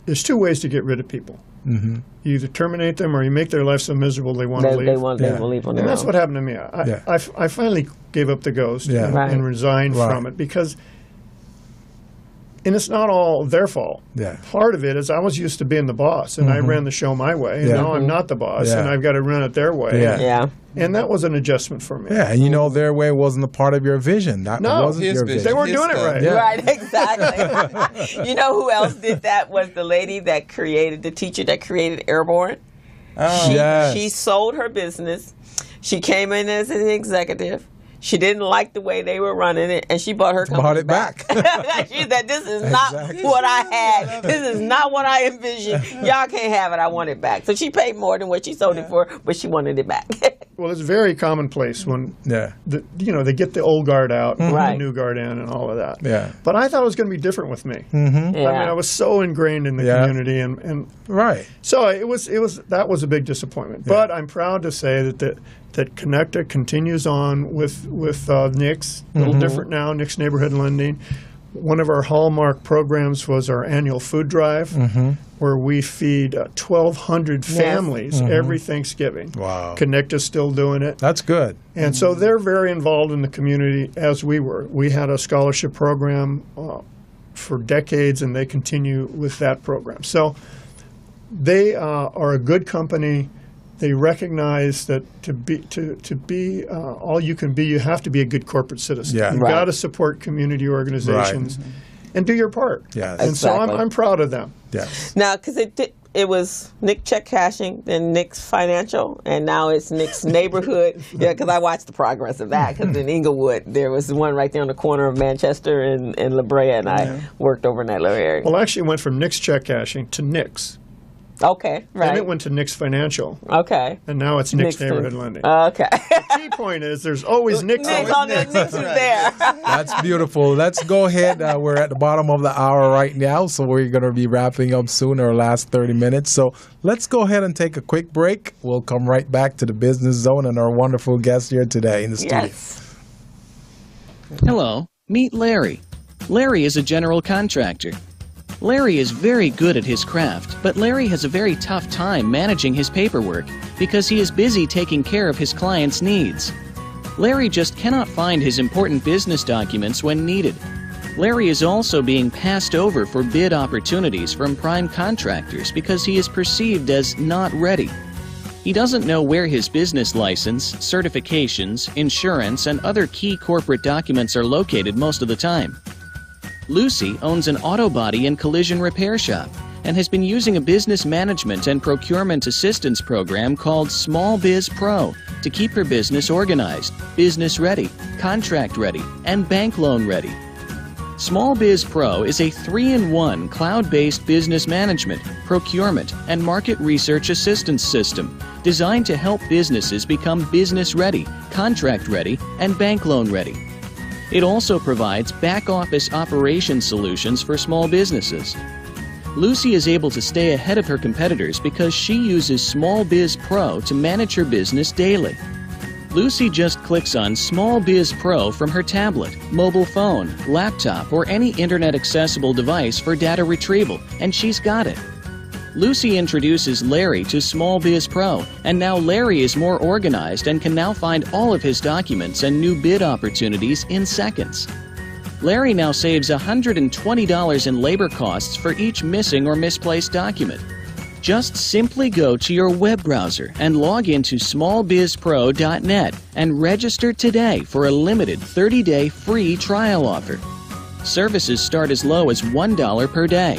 there's 2 ways to get rid of people. You either terminate them or you make their life so miserable they want to leave. They will leave on their own. And that's what happened to me. I finally gave up the ghost and resigned from it because, and it's not all their fault. Part of it is I was used to being the boss and I ran the show my way. And now I'm not the boss and I've got to run it their way. And that was an adjustment for me. And their way wasn't a part of your vision. That wasn't your vision. They weren't doing it right. Right, exactly. You know who else did that was the lady that created, the teacher that created Airborne. She sold her business. She came in as an executive. She didn't like the way they were running it, and she bought her company back. She said, this is not what I had. This is not what I envisioned. Y'all can't have it. I want it back. So she paid more than what she sold it for, but she wanted it back. Well, it's very commonplace when they get the old guard out, the new guard in, and all of that. But I thought it was going to be different with me. I mean, I was so ingrained in the community, and so that was a big disappointment. But I'm proud to say that Connecta continues on with NIX, a little different now, NIX Neighborhood Lending. One of our hallmark programs was our annual food drive, where we feed 1,200 families every Thanksgiving. Wow. Connecta's still doing it. That's good. And so they're very involved in the community, as we were. We had a scholarship program for decades, and they continue with that program. So they are a good company. They recognize that to be all you can be, you have to be a good corporate citizen. You've got to support community organizations and do your part. And so I'm proud of them. Now, because it was NIX Check Cashing, then NIX Financial, and now it's NIX Neighborhood. Because I watched the progress of that. Because in Inglewood, there was one right there on the corner of Manchester and La Brea, and I worked over in that little area. Well, actually, it went from NIX Check Cashing to NIX. Okay, right. Then it went to NIX Financial. Okay. And now it's NIX Neighborhood Lending. Okay. The key point is there's always NIX. NIX is there. That's beautiful. Let's go ahead. We're at the bottom of the hour right now, so we're going to be wrapping up soon, our last 30 minutes. So let's go ahead and take a quick break. We'll come right back to the Business Zone and our wonderful guest here today in the studio. Hello, meet Larry. Larry is a general contractor. Larry is very good at his craft, but Larry has a very tough time managing his paperwork because he is busy taking care of his clients' needs. Larry just cannot find his important business documents when needed. Larry is also being passed over for bid opportunities from prime contractors because he is perceived as not ready. He doesn't know where his business license, certifications, insurance, and other key corporate documents are located most of the time. Lucy owns an auto body and collision repair shop and has been using a business management and procurement assistance program called Small Biz Pro to keep her business organized, business ready, contract ready, and bank loan ready. Small Biz Pro is a 3-in-1 cloud-based business management, procurement, and market research assistance system designed to help businesses become business ready, contract ready, and bank loan ready. It also provides back-office operation solutions for small businesses. Lucy is able to stay ahead of her competitors because she uses Small Biz Pro to manage her business daily. Lucy just clicks on Small Biz Pro from her tablet, mobile phone, laptop, or any internet-accessible device for data retrieval, and she's got it. Lucy introduces Larry to Small Biz Pro, and now Larry is more organized and can now find all of his documents and new bid opportunities in seconds. Larry now saves $120 in labor costs for each missing or misplaced document. Just simply go to your web browser and log into smallbizpro.net and register today for a limited 30-day free trial offer. Services start as low as $1 per day.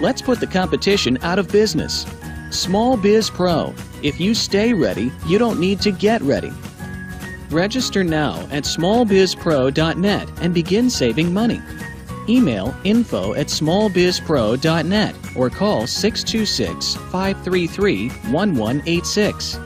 Let's put the competition out of business. Small Biz Pro. If you stay ready, you don't need to get ready. Register now at smallbizpro.net and begin saving money. Email info@smallbizpro.net or call 626-533-1186.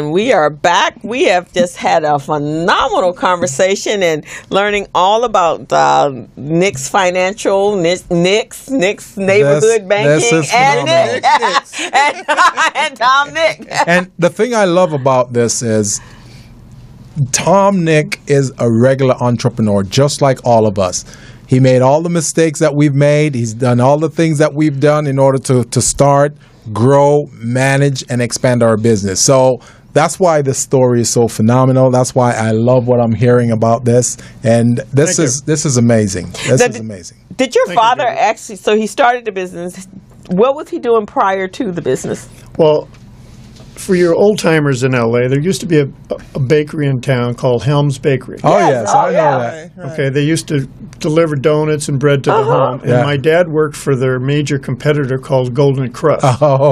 We are back. We have just had a phenomenal conversation and learning all about NIX Financial, NIX Neighborhood Banking, and NIX, and Tom Nick. And the thing I love about this is Tom Nick is a regular entrepreneur, just like all of us. He made all the mistakes that we've made. He's done all the things that we've done in order to start, grow, manage, and expand our business. So that's why this story is so phenomenal. That's why I love what I'm hearing about this. And this is amazing. This is amazing. Did your father actually, so he started the business, what was he doing prior to the business? Well, for your old timers in LA, there used to be a bakery in town called Helms Bakery. Oh, yes, I know that. Right. Okay, they used to deliver donuts and bread to the home. And my dad worked for their major competitor called Golden Crust.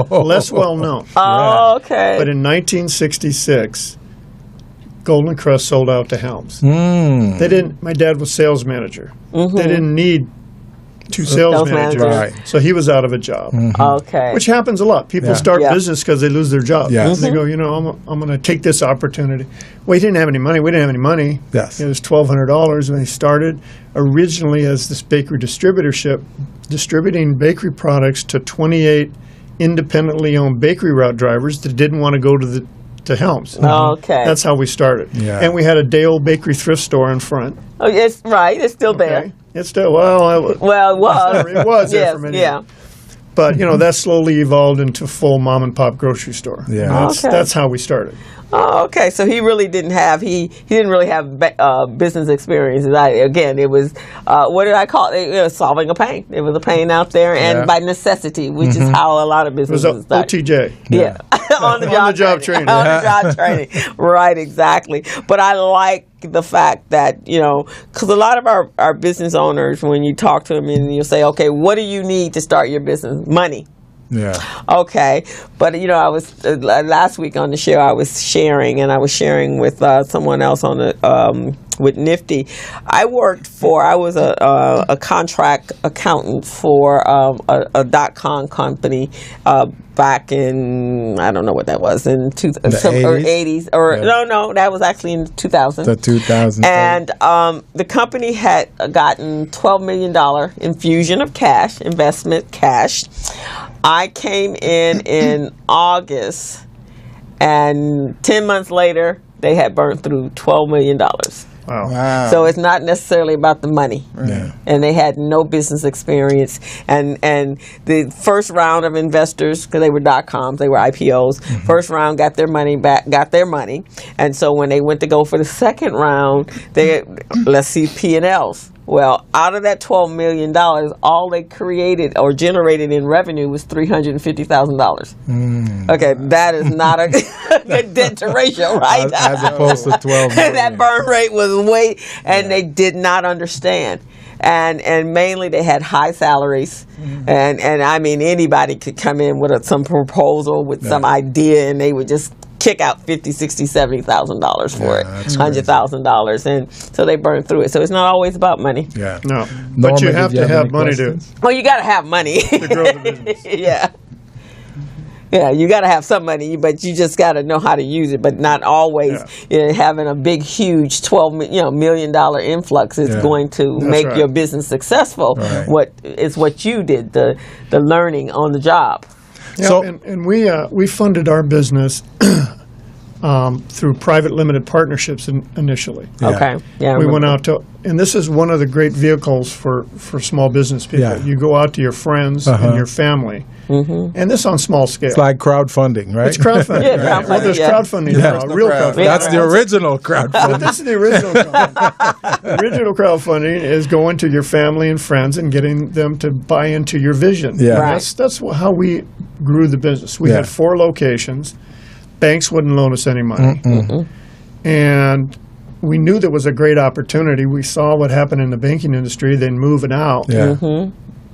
Less well known. Oh, okay. But in 1966, Golden Crust sold out to Helms. They didn't. My dad was sales manager. They didn't need two sales managers. Right. So he was out of a job. Okay. Which happens a lot. People start business because they lose their job. Yes. They go, I'm going to take this opportunity. Well, he didn't have any money. We didn't have any money. Yes. It was $1,200 when he started, originally as this bakery distributorship, distributing bakery products to 28 independently owned bakery route drivers that didn't want to go to Helms. Okay. That's how we started. Yeah. And we had a day-old bakery thrift store in front. Oh, yes, right. It's still there. It's still, it was. It was there for many years. But, that slowly evolved into full mom-and-pop grocery store. Yeah. That's how we started. Oh, okay. So he really didn't have didn't really have business experience. Again, it was what did I call it? It was solving a pain. It was a pain out there, and by necessity, which is how a lot of businesses start. OTJ. Yeah, on the job training. On the job training. Right, exactly. But I like the fact that because a lot of our business owners, when you talk to them and you say, okay, what do you need to start your business? Money. Yeah. Okay, but I was last week on the show. I was sharing with someone else on the Nifty. I was a contract accountant for a .com company back in, I don't know what that was, in the 80s? or no, that was actually in 2000. The 2000. And the company had gotten $12 million infusion of cash, investment cash. I came in August, and 10 months later, they had burned through $12 million. Wow. So it's not necessarily about the money. Yeah. And they had no business experience. And the first round of investors, because they were .coms, they were IPOs, first round got their money back, And so when they went to go for the second round, let's see P&Ls. Well, out of that $12 million, all they created or generated in revenue was $350,000. Okay, that is not a good debt to ratio, right? As opposed to 12 million. That burn rate was and they did not understand. And mainly they had high salaries. And I mean, anybody could come in with some proposal, with some idea, and they would just kick out $50,000, $60,000, $70,000 for it, $100,000, and so they burn through it. So it's not always about money. Yeah, no, Norma, but you have to have money to. Well, you got to have money to grow the business. Yeah, you got to have some money, but you just got to know how to use it. But not always having a big, huge $12 million influx is going to make your business successful. Right. What you did, the learning on the job. Yeah, so, and we funded our business through private limited partnerships initially. Yeah. Okay. Yeah. We went out to, and this is one of the great vehicles for small business people. Yeah. You go out to your friends and your family, and this on small scale. It's like crowdfunding, right? It's crowdfunding. Crowdfunding. Well, there's crowdfunding now, real crowdfunding. That's the original crowdfunding. But this is the original crowdfunding. The original crowdfunding is going to your family and friends and getting them to buy into your vision. Yeah. Right. That's how we grew the business. We had 4 locations. Banks wouldn't loan us any money. And we knew there was a great opportunity. We saw what happened in the banking industry, then moving out. Yeah.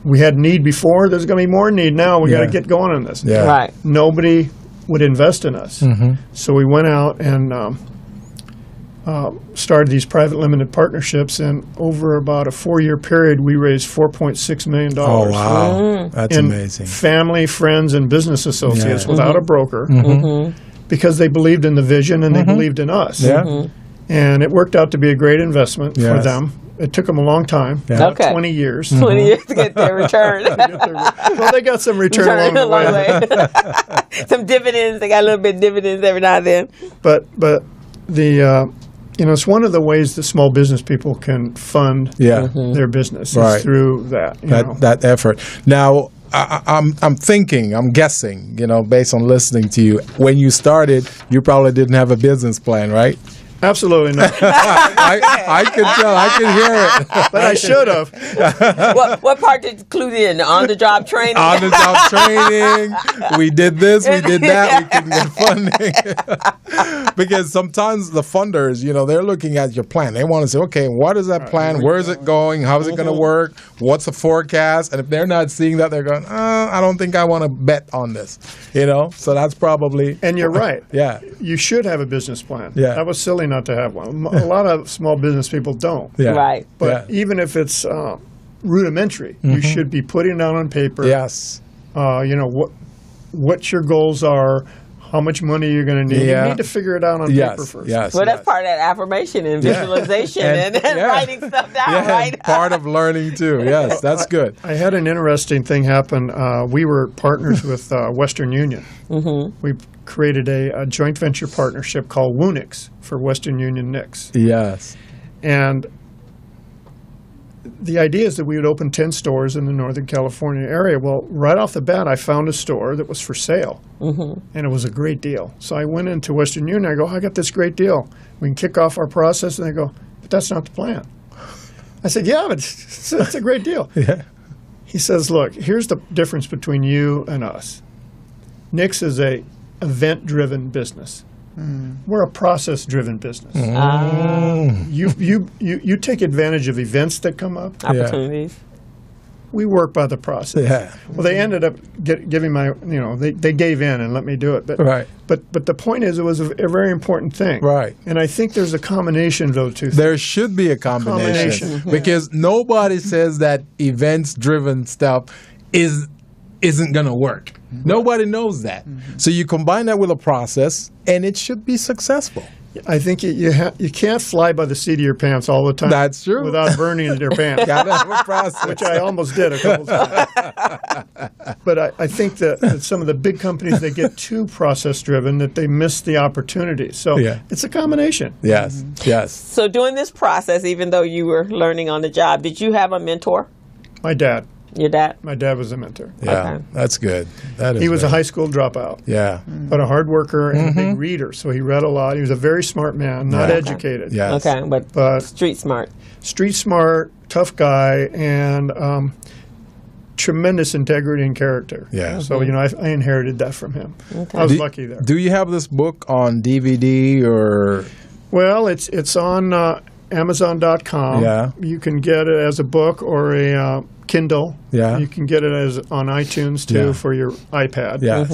We had need before. There's going to be more need now. We got to get going on this. Yeah. Right. Nobody would invest in us. So we went out and started these private limited partnerships. And over about a 4-year period, we raised $4.6 million. Oh, wow. That's in amazing. Family, friends, and business associates without a broker. Because they believed in the vision and they believed in us. Yeah. And it worked out to be a great investment for them. It took them a long time, about 20 years. 20 years to get their return. Well, they got some return along the way. Some dividends. They got a little bit of dividends every now and then. But the it's one of the ways that small business people can fund their business is through that effort. Now, I'm guessing, based on listening to you, when you started, you probably didn't have a business plan, right? Absolutely not. I can tell. I can hear it. But I should have. What part did you include in? The on-the-job training? On-the-job training. We did this. We did that. We couldn't get funding. Because sometimes the funders, they're looking at your plan. They want to say, okay, what is that plan? Where is it going? How is it going to work? What's the forecast? And if they're not seeing that, they're going, I don't think I want to bet on this. So that's probably. And you're right. Yeah. You should have a business plan. Yeah. That was silly not to have one. A lot of small business people don't. Yeah. Right. But even if it's rudimentary, you should be putting it out on paper. Yes. What your goals are, how much money you're going to need. You need to figure it out on paper first. Yes. Well, that's part of that affirmation and visualization and writing stuff down, right? Part of learning, too. Yes, that's good. I had an interesting thing happen. We were partners with Western Union. We created a joint venture partnership called NIX for Western Union NIX. Yes. And the idea is that we would open 10 stores in the Northern California area. Well, right off the bat, I found a store that was for sale, and it was a great deal. So I went into Western Union. I go, I got this great deal. We can kick off our process. And they go, but that's not the plan. I said, yeah, but it's a great deal. Yeah. He says, look, here's the difference between you and us. NIX is a event-driven business. We're a process-driven business. You take advantage of events that come up. Opportunities. we work by the process. Yeah. Well, they ended up giving they gave in and let me do it. But right. But the point is, it was a very important thing. Right. And I think there's a combination of those two things. There should be a combination. Because nobody says that events-driven stuff isn't going to work. Nobody knows that. So you combine that with a process, and it should be successful. I think you can't fly by the seat of your pants all the time. That's true. Without burning your pants. Gotta have a process. Which I almost did a couple times. But I think that some of the big companies, they get too process-driven, that they miss the opportunity. So it's a combination. Yes, yes. So during this process, even though you were learning on the job, did you have a mentor? My dad. Your dad? My dad was a mentor. Yeah, that's good. He was a high school dropout. Yeah. But a hard worker and a big reader. So he read a lot. He was a very smart man, not educated. Yes. Okay, but street smart. Street smart, tough guy, and tremendous integrity and character. Yeah. So, I inherited that from him. Okay. I was lucky there. Do you have this book on DVD or? Well, it's on Amazon.com. Yeah. You can get it as a book or a Kindle. Yeah. You can get it on iTunes too for your iPad. Yes.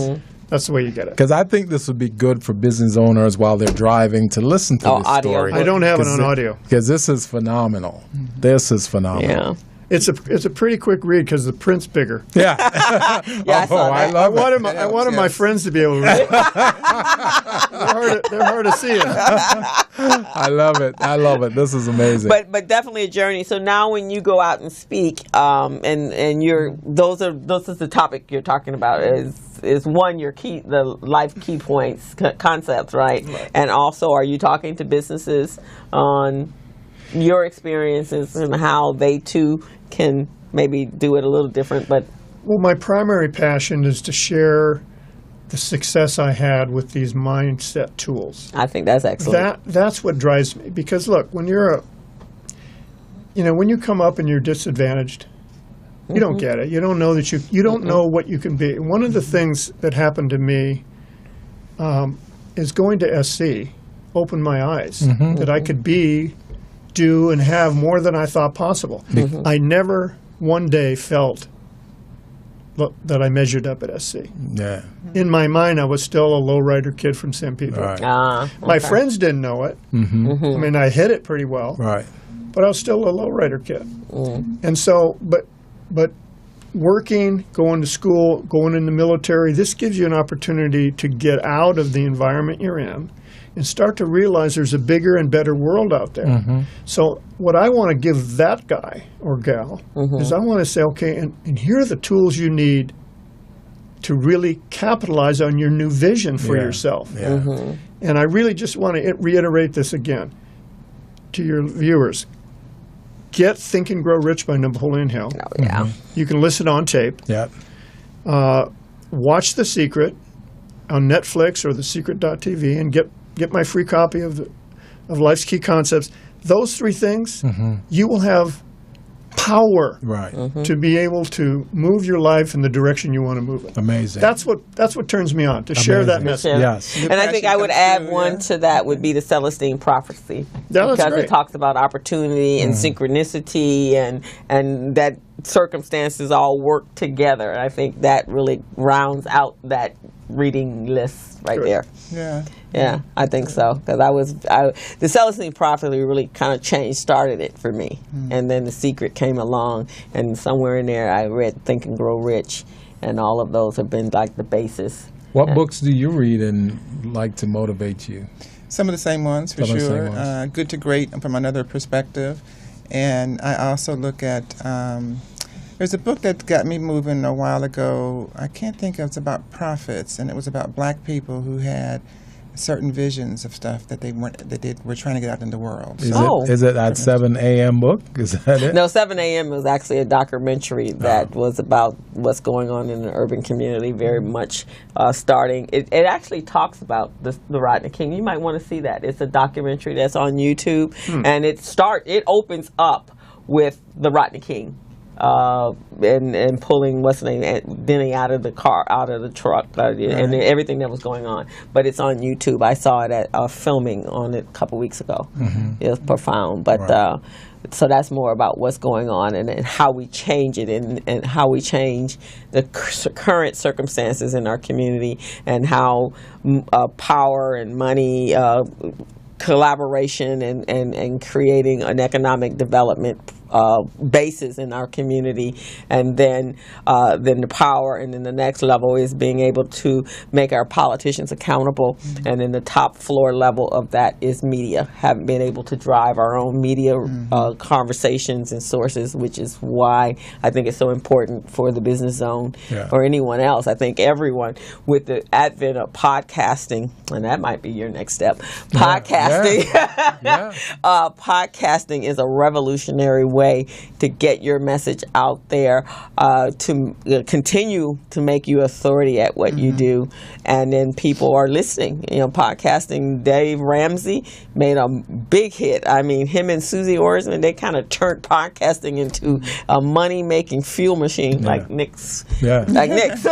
That's the way you get it. Because I think this would be good for business owners while they're driving to listen to this story. I don't have it on audio. Because this is phenomenal. This is phenomenal. Yeah. It's a pretty quick read because the print's bigger. Yeah. I wanted my friends to be able to read it. They're hard to see it. I love it. I love it. This is amazing. But definitely a journey. So now when you go out and speak, and those are the topic you're talking about is one, the life key points, concepts, right? And also, are you talking to businesses on your experiences and how they too can maybe do it a little different? Well, my primary passion is to share the success I had with these mindset tools. I think that's excellent. That's what drives me. Because look, when you're when you come up and you're disadvantaged, you don't get it. You don't know that you don't know what you can be. One of the things that happened to me is going to SC opened my eyes that I could do and have more than I thought possible. I never one day felt that I measured up at SC. Yeah. In my mind, I was still a lowrider kid from San Pedro. Right. My friends didn't know it. I mean, I hit it pretty well. Right. But I was still a lowrider kid. And so, but working, going to school, going in the military, this gives you an opportunity to get out of the environment you're in and start to realize there's a bigger and better world out there. So what I want to give that guy or gal is I want to say, okay, and here are the tools you need to really capitalize on your new vision for yourself. And I really just want to reiterate this again to your viewers. Get Think and Grow Rich by Napoleon Hill. You can listen on tape. Watch The Secret on Netflix or thesecret.tv and get my free copy of Life's Key Concepts. Those three things, you will have power to be able to move your life in the direction you want to move it. Amazing. That's what turns me on, to share that message. Yes. And I think I would add one to that would be the Celestine prophecy. That's because great. It talks about opportunity and synchronicity and that circumstances all work together. And I think that really rounds out that reading list right there. Yeah, I think so. Because the Celestine prophecy really kind of started it for me. And then The Secret came along, and somewhere in there I read Think and Grow Rich, and all of those have been like the basis. What books do you read and like to motivate you? Some of the same ones, for sure. Good to Great from another perspective. And I also look at, there's a book that got me moving a while ago. I can't think of, it's about prophets, and it was about black people who had certain visions of stuff that they were trying to get out in the world. Is it that 7 a.m. book? Is that it? No, 7 a.m. was actually a documentary that was about what's going on in the urban community, very much starting. It actually talks about the Rodney King. You might want to see that. It's a documentary that's on YouTube, and it opens up with the Rodney King. And pulling Denny out of the truck, and everything that was going on. But it's on YouTube. I saw it at filming on it a couple weeks ago. It was profound. But So that's more about what's going on and how we change it and how we change the current circumstances in our community and how power and money, collaboration and creating an economic development basis in our community, and then the power, and then the next level is being able to make our politicians accountable, and then the top floor level of that is media, having been able to drive our own media conversations and sources, which is why I think it's so important for the Business Zone or anyone else. I think everyone, with the advent of podcasting, and that might be your next step, podcasting. Podcasting is a revolutionary way to get your message out there, to continue to make you authority at what you do, and then people are listening. Podcasting, Dave Ramsey made a big hit. I mean, him and Susie Orsman, they kind of turned podcasting into a money-making fuel machine, like NIX. Like NIX.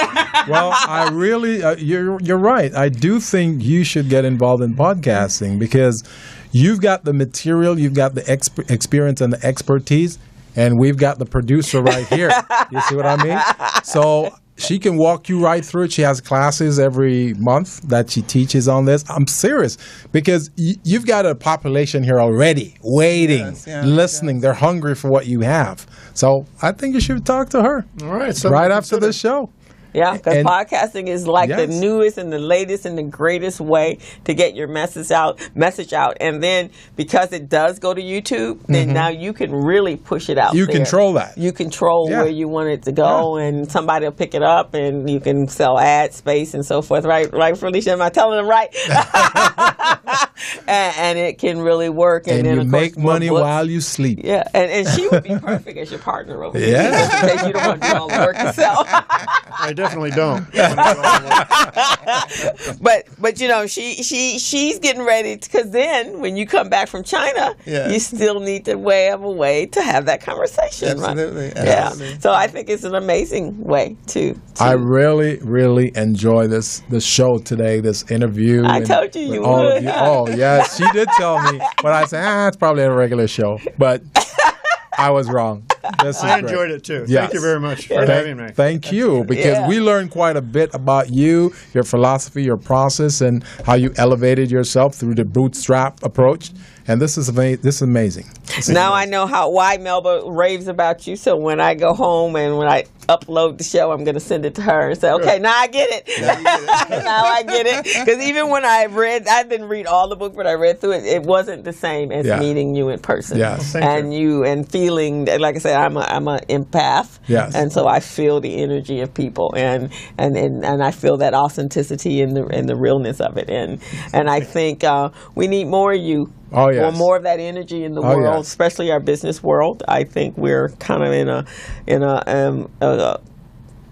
Well, I really, you're right. I do think you should get involved in podcasting because you've got the material, you've got the experience and the expertise, and we've got the producer right here. You see what I mean? So she can walk you right through it. She has classes every month that she teaches on this. I'm serious because you've got a population here already waiting, listening. They're hungry for what you have. So I think you should talk to her. All right. Right after this show. Yeah, because podcasting is like the newest and the latest and the greatest way to get your message out. And then because it does go to YouTube, then now you can really push it out. You control that. You control where you want it to go, and somebody will pick it up, and you can sell ad space and so forth. Right, Felicia? Am I telling them right? and it can really work. And then, you make money while you sleep. Yeah, and she would be perfect as your partner over here. Yeah. In case you don't want to do all the work yourself. I definitely don't. but she's getting ready, because then when you come back from China, you still need to have a way to have that conversation. Absolutely. Right? Yeah. So I think it's an amazing way to I really, really enjoy this show today, this interview. I told you would. Oh, yes. She did tell me, but I said, it's probably a regular show. But I was wrong. I enjoyed it too. Yes. Thank you very much for having me. Thank you, because we learned quite a bit about you, your philosophy, your process, and how you elevated yourself through the bootstrap approach. And this is amazing. Now I know why Melba raves about you. So when I go home and when I upload the show, I'm going to send it to her and say, okay, now I get it. Now I get it. Because even when I didn't read all the book, but I read through it, it wasn't the same as meeting you in person. Yes. And feeling, like I said, I'm an empath. Yes. And so I feel the energy of people, and I feel that authenticity and the realness of it. And I think we need more of you. Oh, yes. Or more of that energy in the world, especially our business world. I think we're kind of in a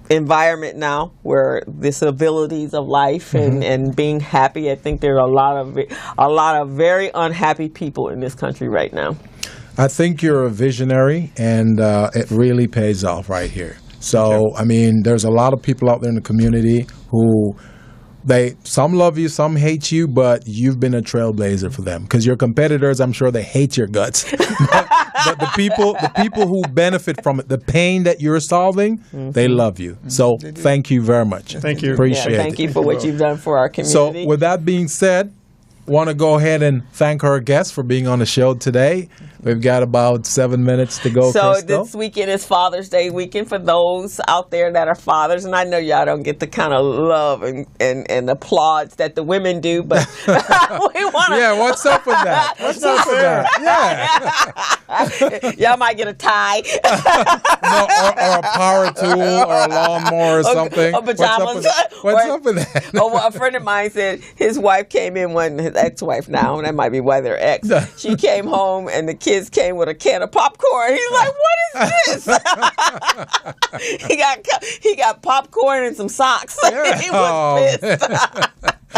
environment now where the civilities of life and being happy. I think there are a lot of very unhappy people in this country right now. I think you're a visionary, and it really pays off right here. So, I mean, there's a lot of people out there in the community who some love you, some hate you, but you've been a trailblazer for them. Because your competitors, I'm sure they hate your guts. but the people who benefit from it, the pain that you're solving, they love you. So thank you very much. Thank you. Appreciate it. Thank you for what you've done for our community. So with that being said, want to go ahead and thank our guests for being on the show today. We've got about 7 minutes to go. So Crystal. This weekend is Father's Day weekend for those out there that are fathers, and I know y'all don't get the kind of love and applause that the women do, but we want to. Yeah, what's up with that? What's up with that? Yeah. Y'all might get a tie. or a power tool or a lawnmower or something. Or pajamas. What's up with that? A friend of mine said his wife came in his ex-wife now, and that might be why they're ex. She came home and the kids came with a can of popcorn. He's like, "What is this?" he got popcorn and some socks. He was pissed.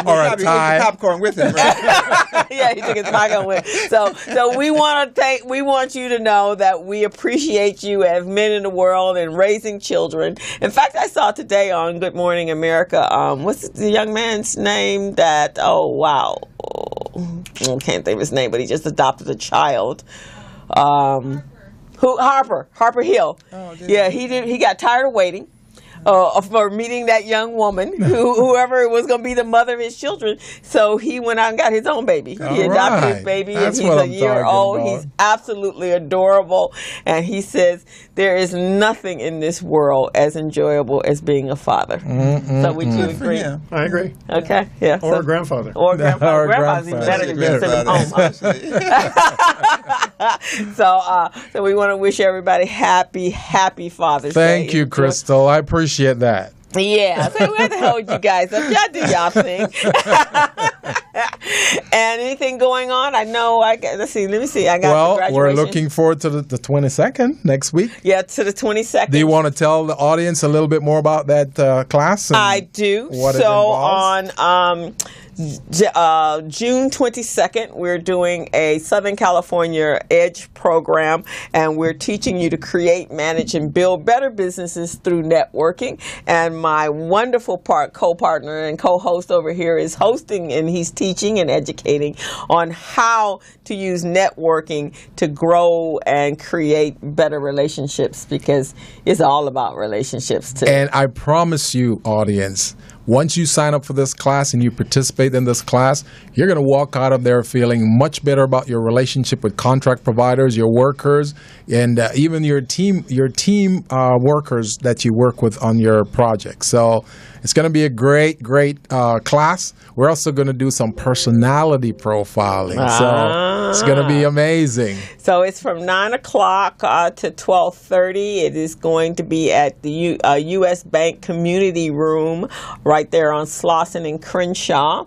Or a tie. Popcorn with him, right? Yeah, he took his popcorn with him. So we want you to know that we appreciate you as men in the world and raising children. In fact, I saw today on Good Morning America, what's the young man's name that, I can't think of his name, but he just adopted a child. Harper Hill. Oh, yeah, he got tired of waiting. For meeting that young woman, whoever was going to be the mother of his children. So he went out and got his own baby. He adopted his baby, and he's a year old. He's absolutely adorable. And he says, there is nothing in this world as enjoyable as being a father. So would you agree? I agrry. Okay, yeah. Or a grandfather. Or a grandfather. Grandfather's even better than being sent home. So we want to wish everybody happy Father's Day. Thank you, Crystal. I appreciate that. Yeah, so we have to hold you guys up. Y'all do y'all thing. And anything going on? I know. Let me see. I got. Well, we're looking forward to the 22nd next week. Yeah, to the 22nd. Do you want to tell the audience a little bit more about that class? I do. What so on June 22nd, we're doing a Southern California EDGE program, and we're teaching you to create, manage, and build better businesses through networking. And my wonderful co-partner and co-host over here is hosting, and he's teaching and educating on how to use networking to grow and create better relationships, because it's all about relationships too. And I promise you, audience, once you sign up for this class and you participate in this class, you're going to walk out of there feeling much better about your relationship with contract providers, your workers, and even your team workers that you work with on your project. So it's going to be a great class. We're also going to do some personality profiling. So it's going to be amazing. So it's from 9 o'clock to 12:30. It is going to be at the U.S. Bank Community Room right there on Slauson and Crenshaw.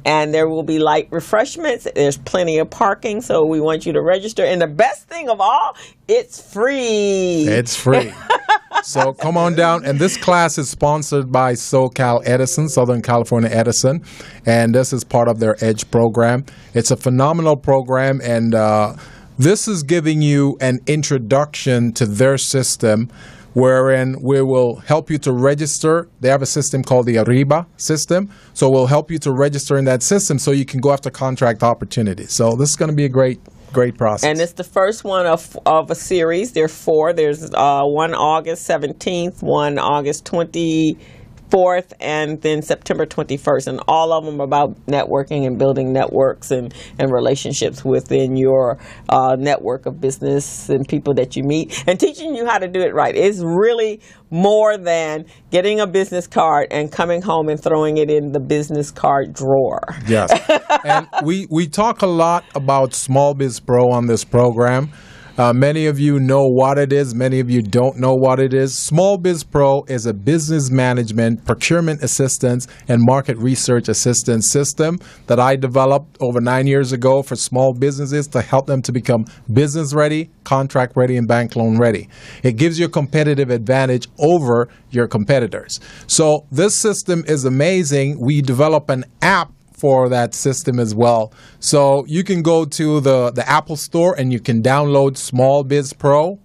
And there will be light refreshments. There's plenty of parking, so we want you to register. And the best thing of all, it's free. It's free. So come on down. And this class is sponsored by SoCal Edison, Southern California Edison. And this is part of their EDGE program. It's a phenomenal program. And this is giving you an introduction to their system, wherein we will help you to register. They have a system called the Arriba system. So we'll help you to register in that system so you can go after contract opportunities. So this is going to be a great process. And it's the first one of a series. There are 4. There's one August 17th, one August 24th, and then September 21st. And all of them are about networking and building networks and relationships within your network of business and people that you meet, and teaching you how to do it right. It's really more than getting a business card and coming home and throwing it in the business card drawer. Yes. And we talk a lot about Small Biz Pro on this program. Many of you know what it is. Many of you don't know what it is. Small Biz Pro is a business management, procurement assistance, and market research assistance system that I developed over 9 years ago for small businesses to help them to become business ready, contract ready, and bank loan ready. It gives you a competitive advantage over your competitors. So this system is amazing. We develop an app for that system as well. So you can go to the Apple Store and you can download Small Biz Pro,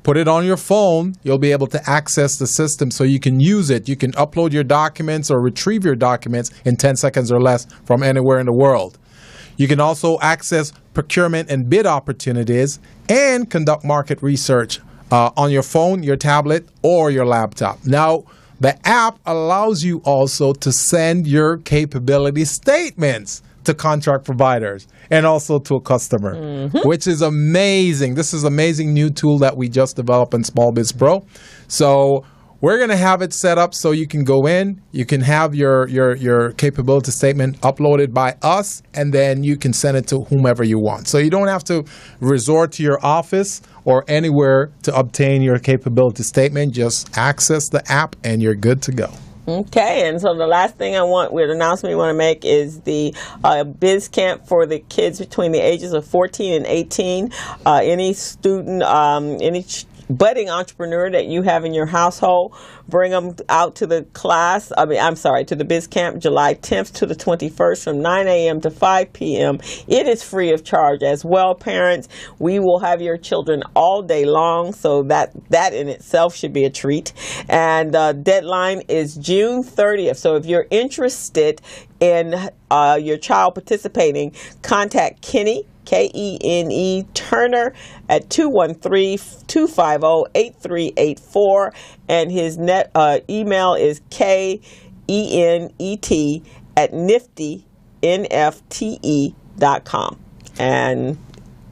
put it on your phone. You'll be able to access the system so you can use it. You can upload your documents or retrieve your documents in 10 seconds or less from anywhere in the world. You can also access procurement and bid opportunities and conduct market research on your phone, your tablet, or your laptop. Now, the app allows you also to send your capability statements to contract providers and also to a customer, which is amazing. This is an amazing new tool that we just developed in Small Biz Pro. So we're going to have it set up so you can go in, you can have your capability statement uploaded by us, and then you can send it to whomever you want. So you don't have to resort to your office or anywhere to obtain your capability statement. Just access the app and you're good to go. Okay, and so the last thing announcement we want to make is the Biz Camp for the kids between the ages of 14 and 18. Any student, any budding entrepreneur that you have in your household, bring them out to the class. To the Biz Camp, July 10th to the 21st from 9 a.m. to 5 p.m. It is free of charge as well, parents. We will have your children all day long, so that in itself should be a treat. And the deadline is June 30th. So if you're interested in your child participating, contact Kenny Kene Turner at 213-250-8384, and his email is kenet@nifte.com, and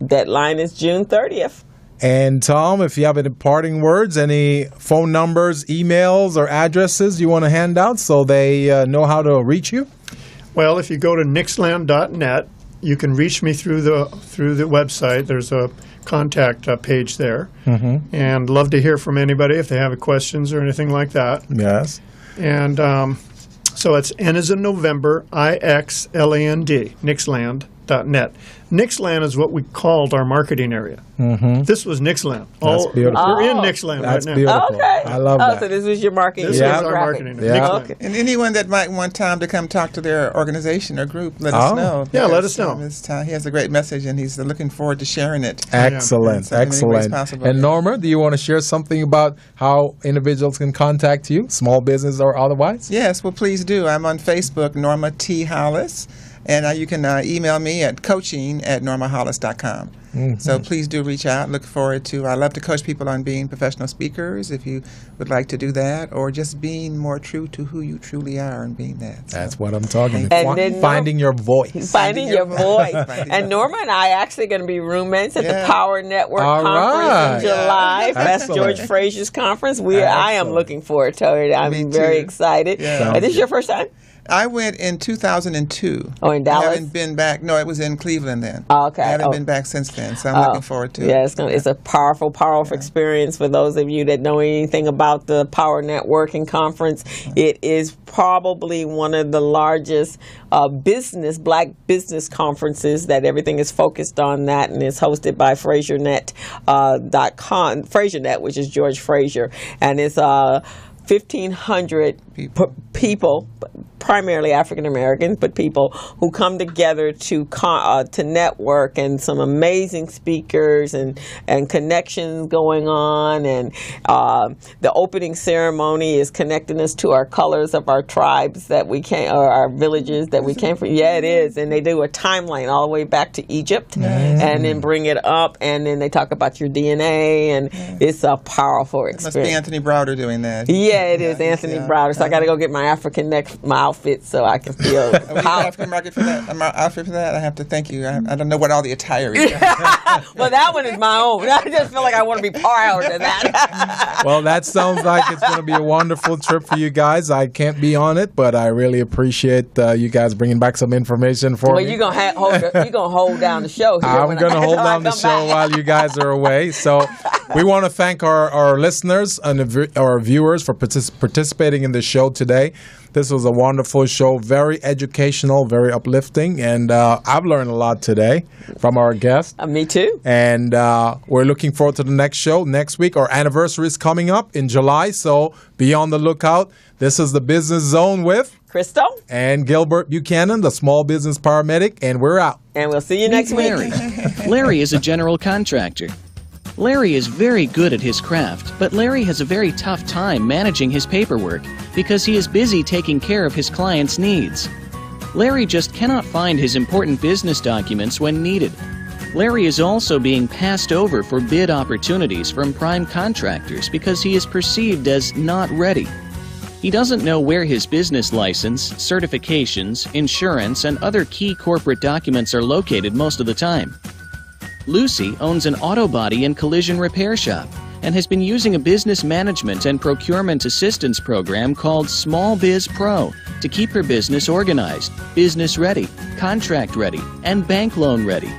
deadline is June 30th. And Tom, if you have any parting words, any phone numbers, emails, or addresses you want to hand out so they know how to reach you? Well, if you go to nixland.net, you can reach me through the website. There's a contact page there, and love to hear from anybody if they have questions or anything like that. Yes. And so it's N as in November, IXLAND, nixland.net. Nixland is what we called our marketing area. This was Nixland. That's beautiful. We're in Nixland right now. Beautiful. Okay. I love that. So this was your marketing. This is our marketing area. Yeah. Okay. And anyone that might want Tom to come talk to their organization or group, let us know. Yeah, let us know. He has a great message, and he's looking forward to sharing it. Excellent, So in many ways excellent. possible. And Norma, do you want to share something about how individuals can contact you, small business or otherwise? Yes, well, please do. I'm on Facebook, Norma T. Hollis, and you can email me at coaching@normahollis.com. So please do reach out. Look forward to, I love to coach people on being professional speakers, if you would like to do that, or just being more true to who you truly are and being that. So. That's what I'm talking about. And then Finding your voice. Finding your voice. And Norma and I actually going to be roommates at the Power Network Conference in July. That's George Frazier's conference. I am looking forward to it. I'm very excited. Yeah. This is your first time? I went in 2002. Oh, in Dallas? I haven't been back. No, it was in Cleveland then. Oh, okay. I haven't been back since then, so I'm looking forward to it. Yeah, it's a powerful experience for those of you that know anything about the Power Networking Conference. It is probably one of the largest black business conferences that everything is focused on that, and it's hosted by FrazierNet.com, FrazierNet, which is George Frazier, and it's 1,500 people, primarily African Americans, but people who come together to network, and some amazing speakers and connections going on. And the opening ceremony is connecting us to our colors of our tribes that we came, or our villages that we came from. Yeah, it is. And they do a timeline all the way back to Egypt, and then bring it up, and then they talk about your DNA, and it's a powerful experience. It must be Anthony Browder doing that. Yeah, it is Anthony Browder. So I got to go get my African outfit so I can feel. African market for that. My outfit for that. I have to thank you. I don't know what all the attire is. Well, that one is my own. I just feel like I want to be proud of that. Well, that sounds like it's going to be a wonderful trip for you guys. I can't be on it, but I really appreciate you guys bringing back some information for me. Well, you're gonna hold down the show here. I'm going to hold down the show while you guys are away. So we want to thank our listeners and our viewers for participating in the show today. This was a wonderful show, very educational, very uplifting, and I've learned a lot today from our guest. Me too. And we're looking forward to the next show next week. Our anniversary is coming up in July, so be on the lookout. This is the Business Zone with Crystal and Gilbert Buchanan, the small business paramedic, and we're out. And we'll see you next week. Larry is a general contractor. Larry is very good at his craft, but Larry has a very tough time managing his paperwork because he is busy taking care of his clients' needs. Larry just cannot find his important business documents when needed. Larry is also being passed over for bid opportunities from prime contractors because he is perceived as not ready. He doesn't know where his business license, certifications, insurance, and other key corporate documents are located most of the time. Lucy owns an auto body and collision repair shop and has been using a business management and procurement assistance program called Small Biz Pro to keep her business organized, business ready, contract ready, and bank loan ready.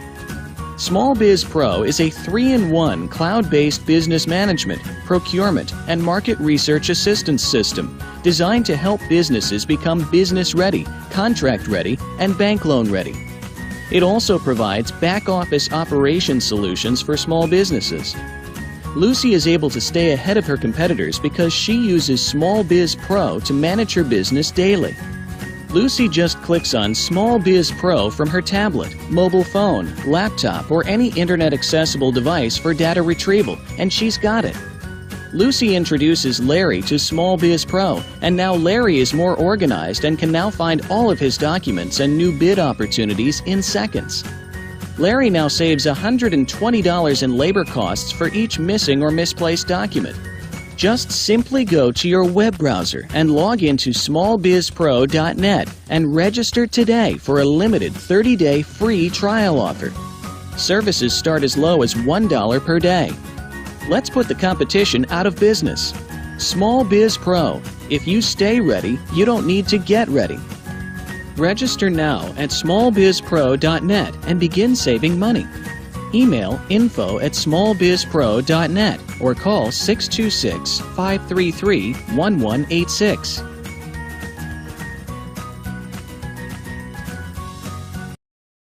Small Biz Pro is a 3-in-1 cloud-based business management, procurement, and market research assistance system designed to help businesses become business ready, contract ready, and bank loan ready. It also provides back-office operation solutions for small businesses. Lucy is able to stay ahead of her competitors because she uses Small Biz Pro to manage her business daily. Lucy just clicks on Small Biz Pro from her tablet, mobile phone, laptop, or any internet-accessible device for data retrieval, and she's got it. Lucy introduces Larry to Small Biz Pro, and now Larry is more organized and can now find all of his documents and new bid opportunities in seconds. Larry now saves $120 in labor costs for each missing or misplaced document. Just simply go to your web browser and log into smallbizpro.net and register today for a limited 30-day free trial offer. Services start as low as $1 per day. Let's put the competition out of business. Small Biz Pro. If you stay ready, you don't need to get ready. Register now at smallbizpro.net and begin saving money. Email info@smallbizpro.net or call 626-533-1186.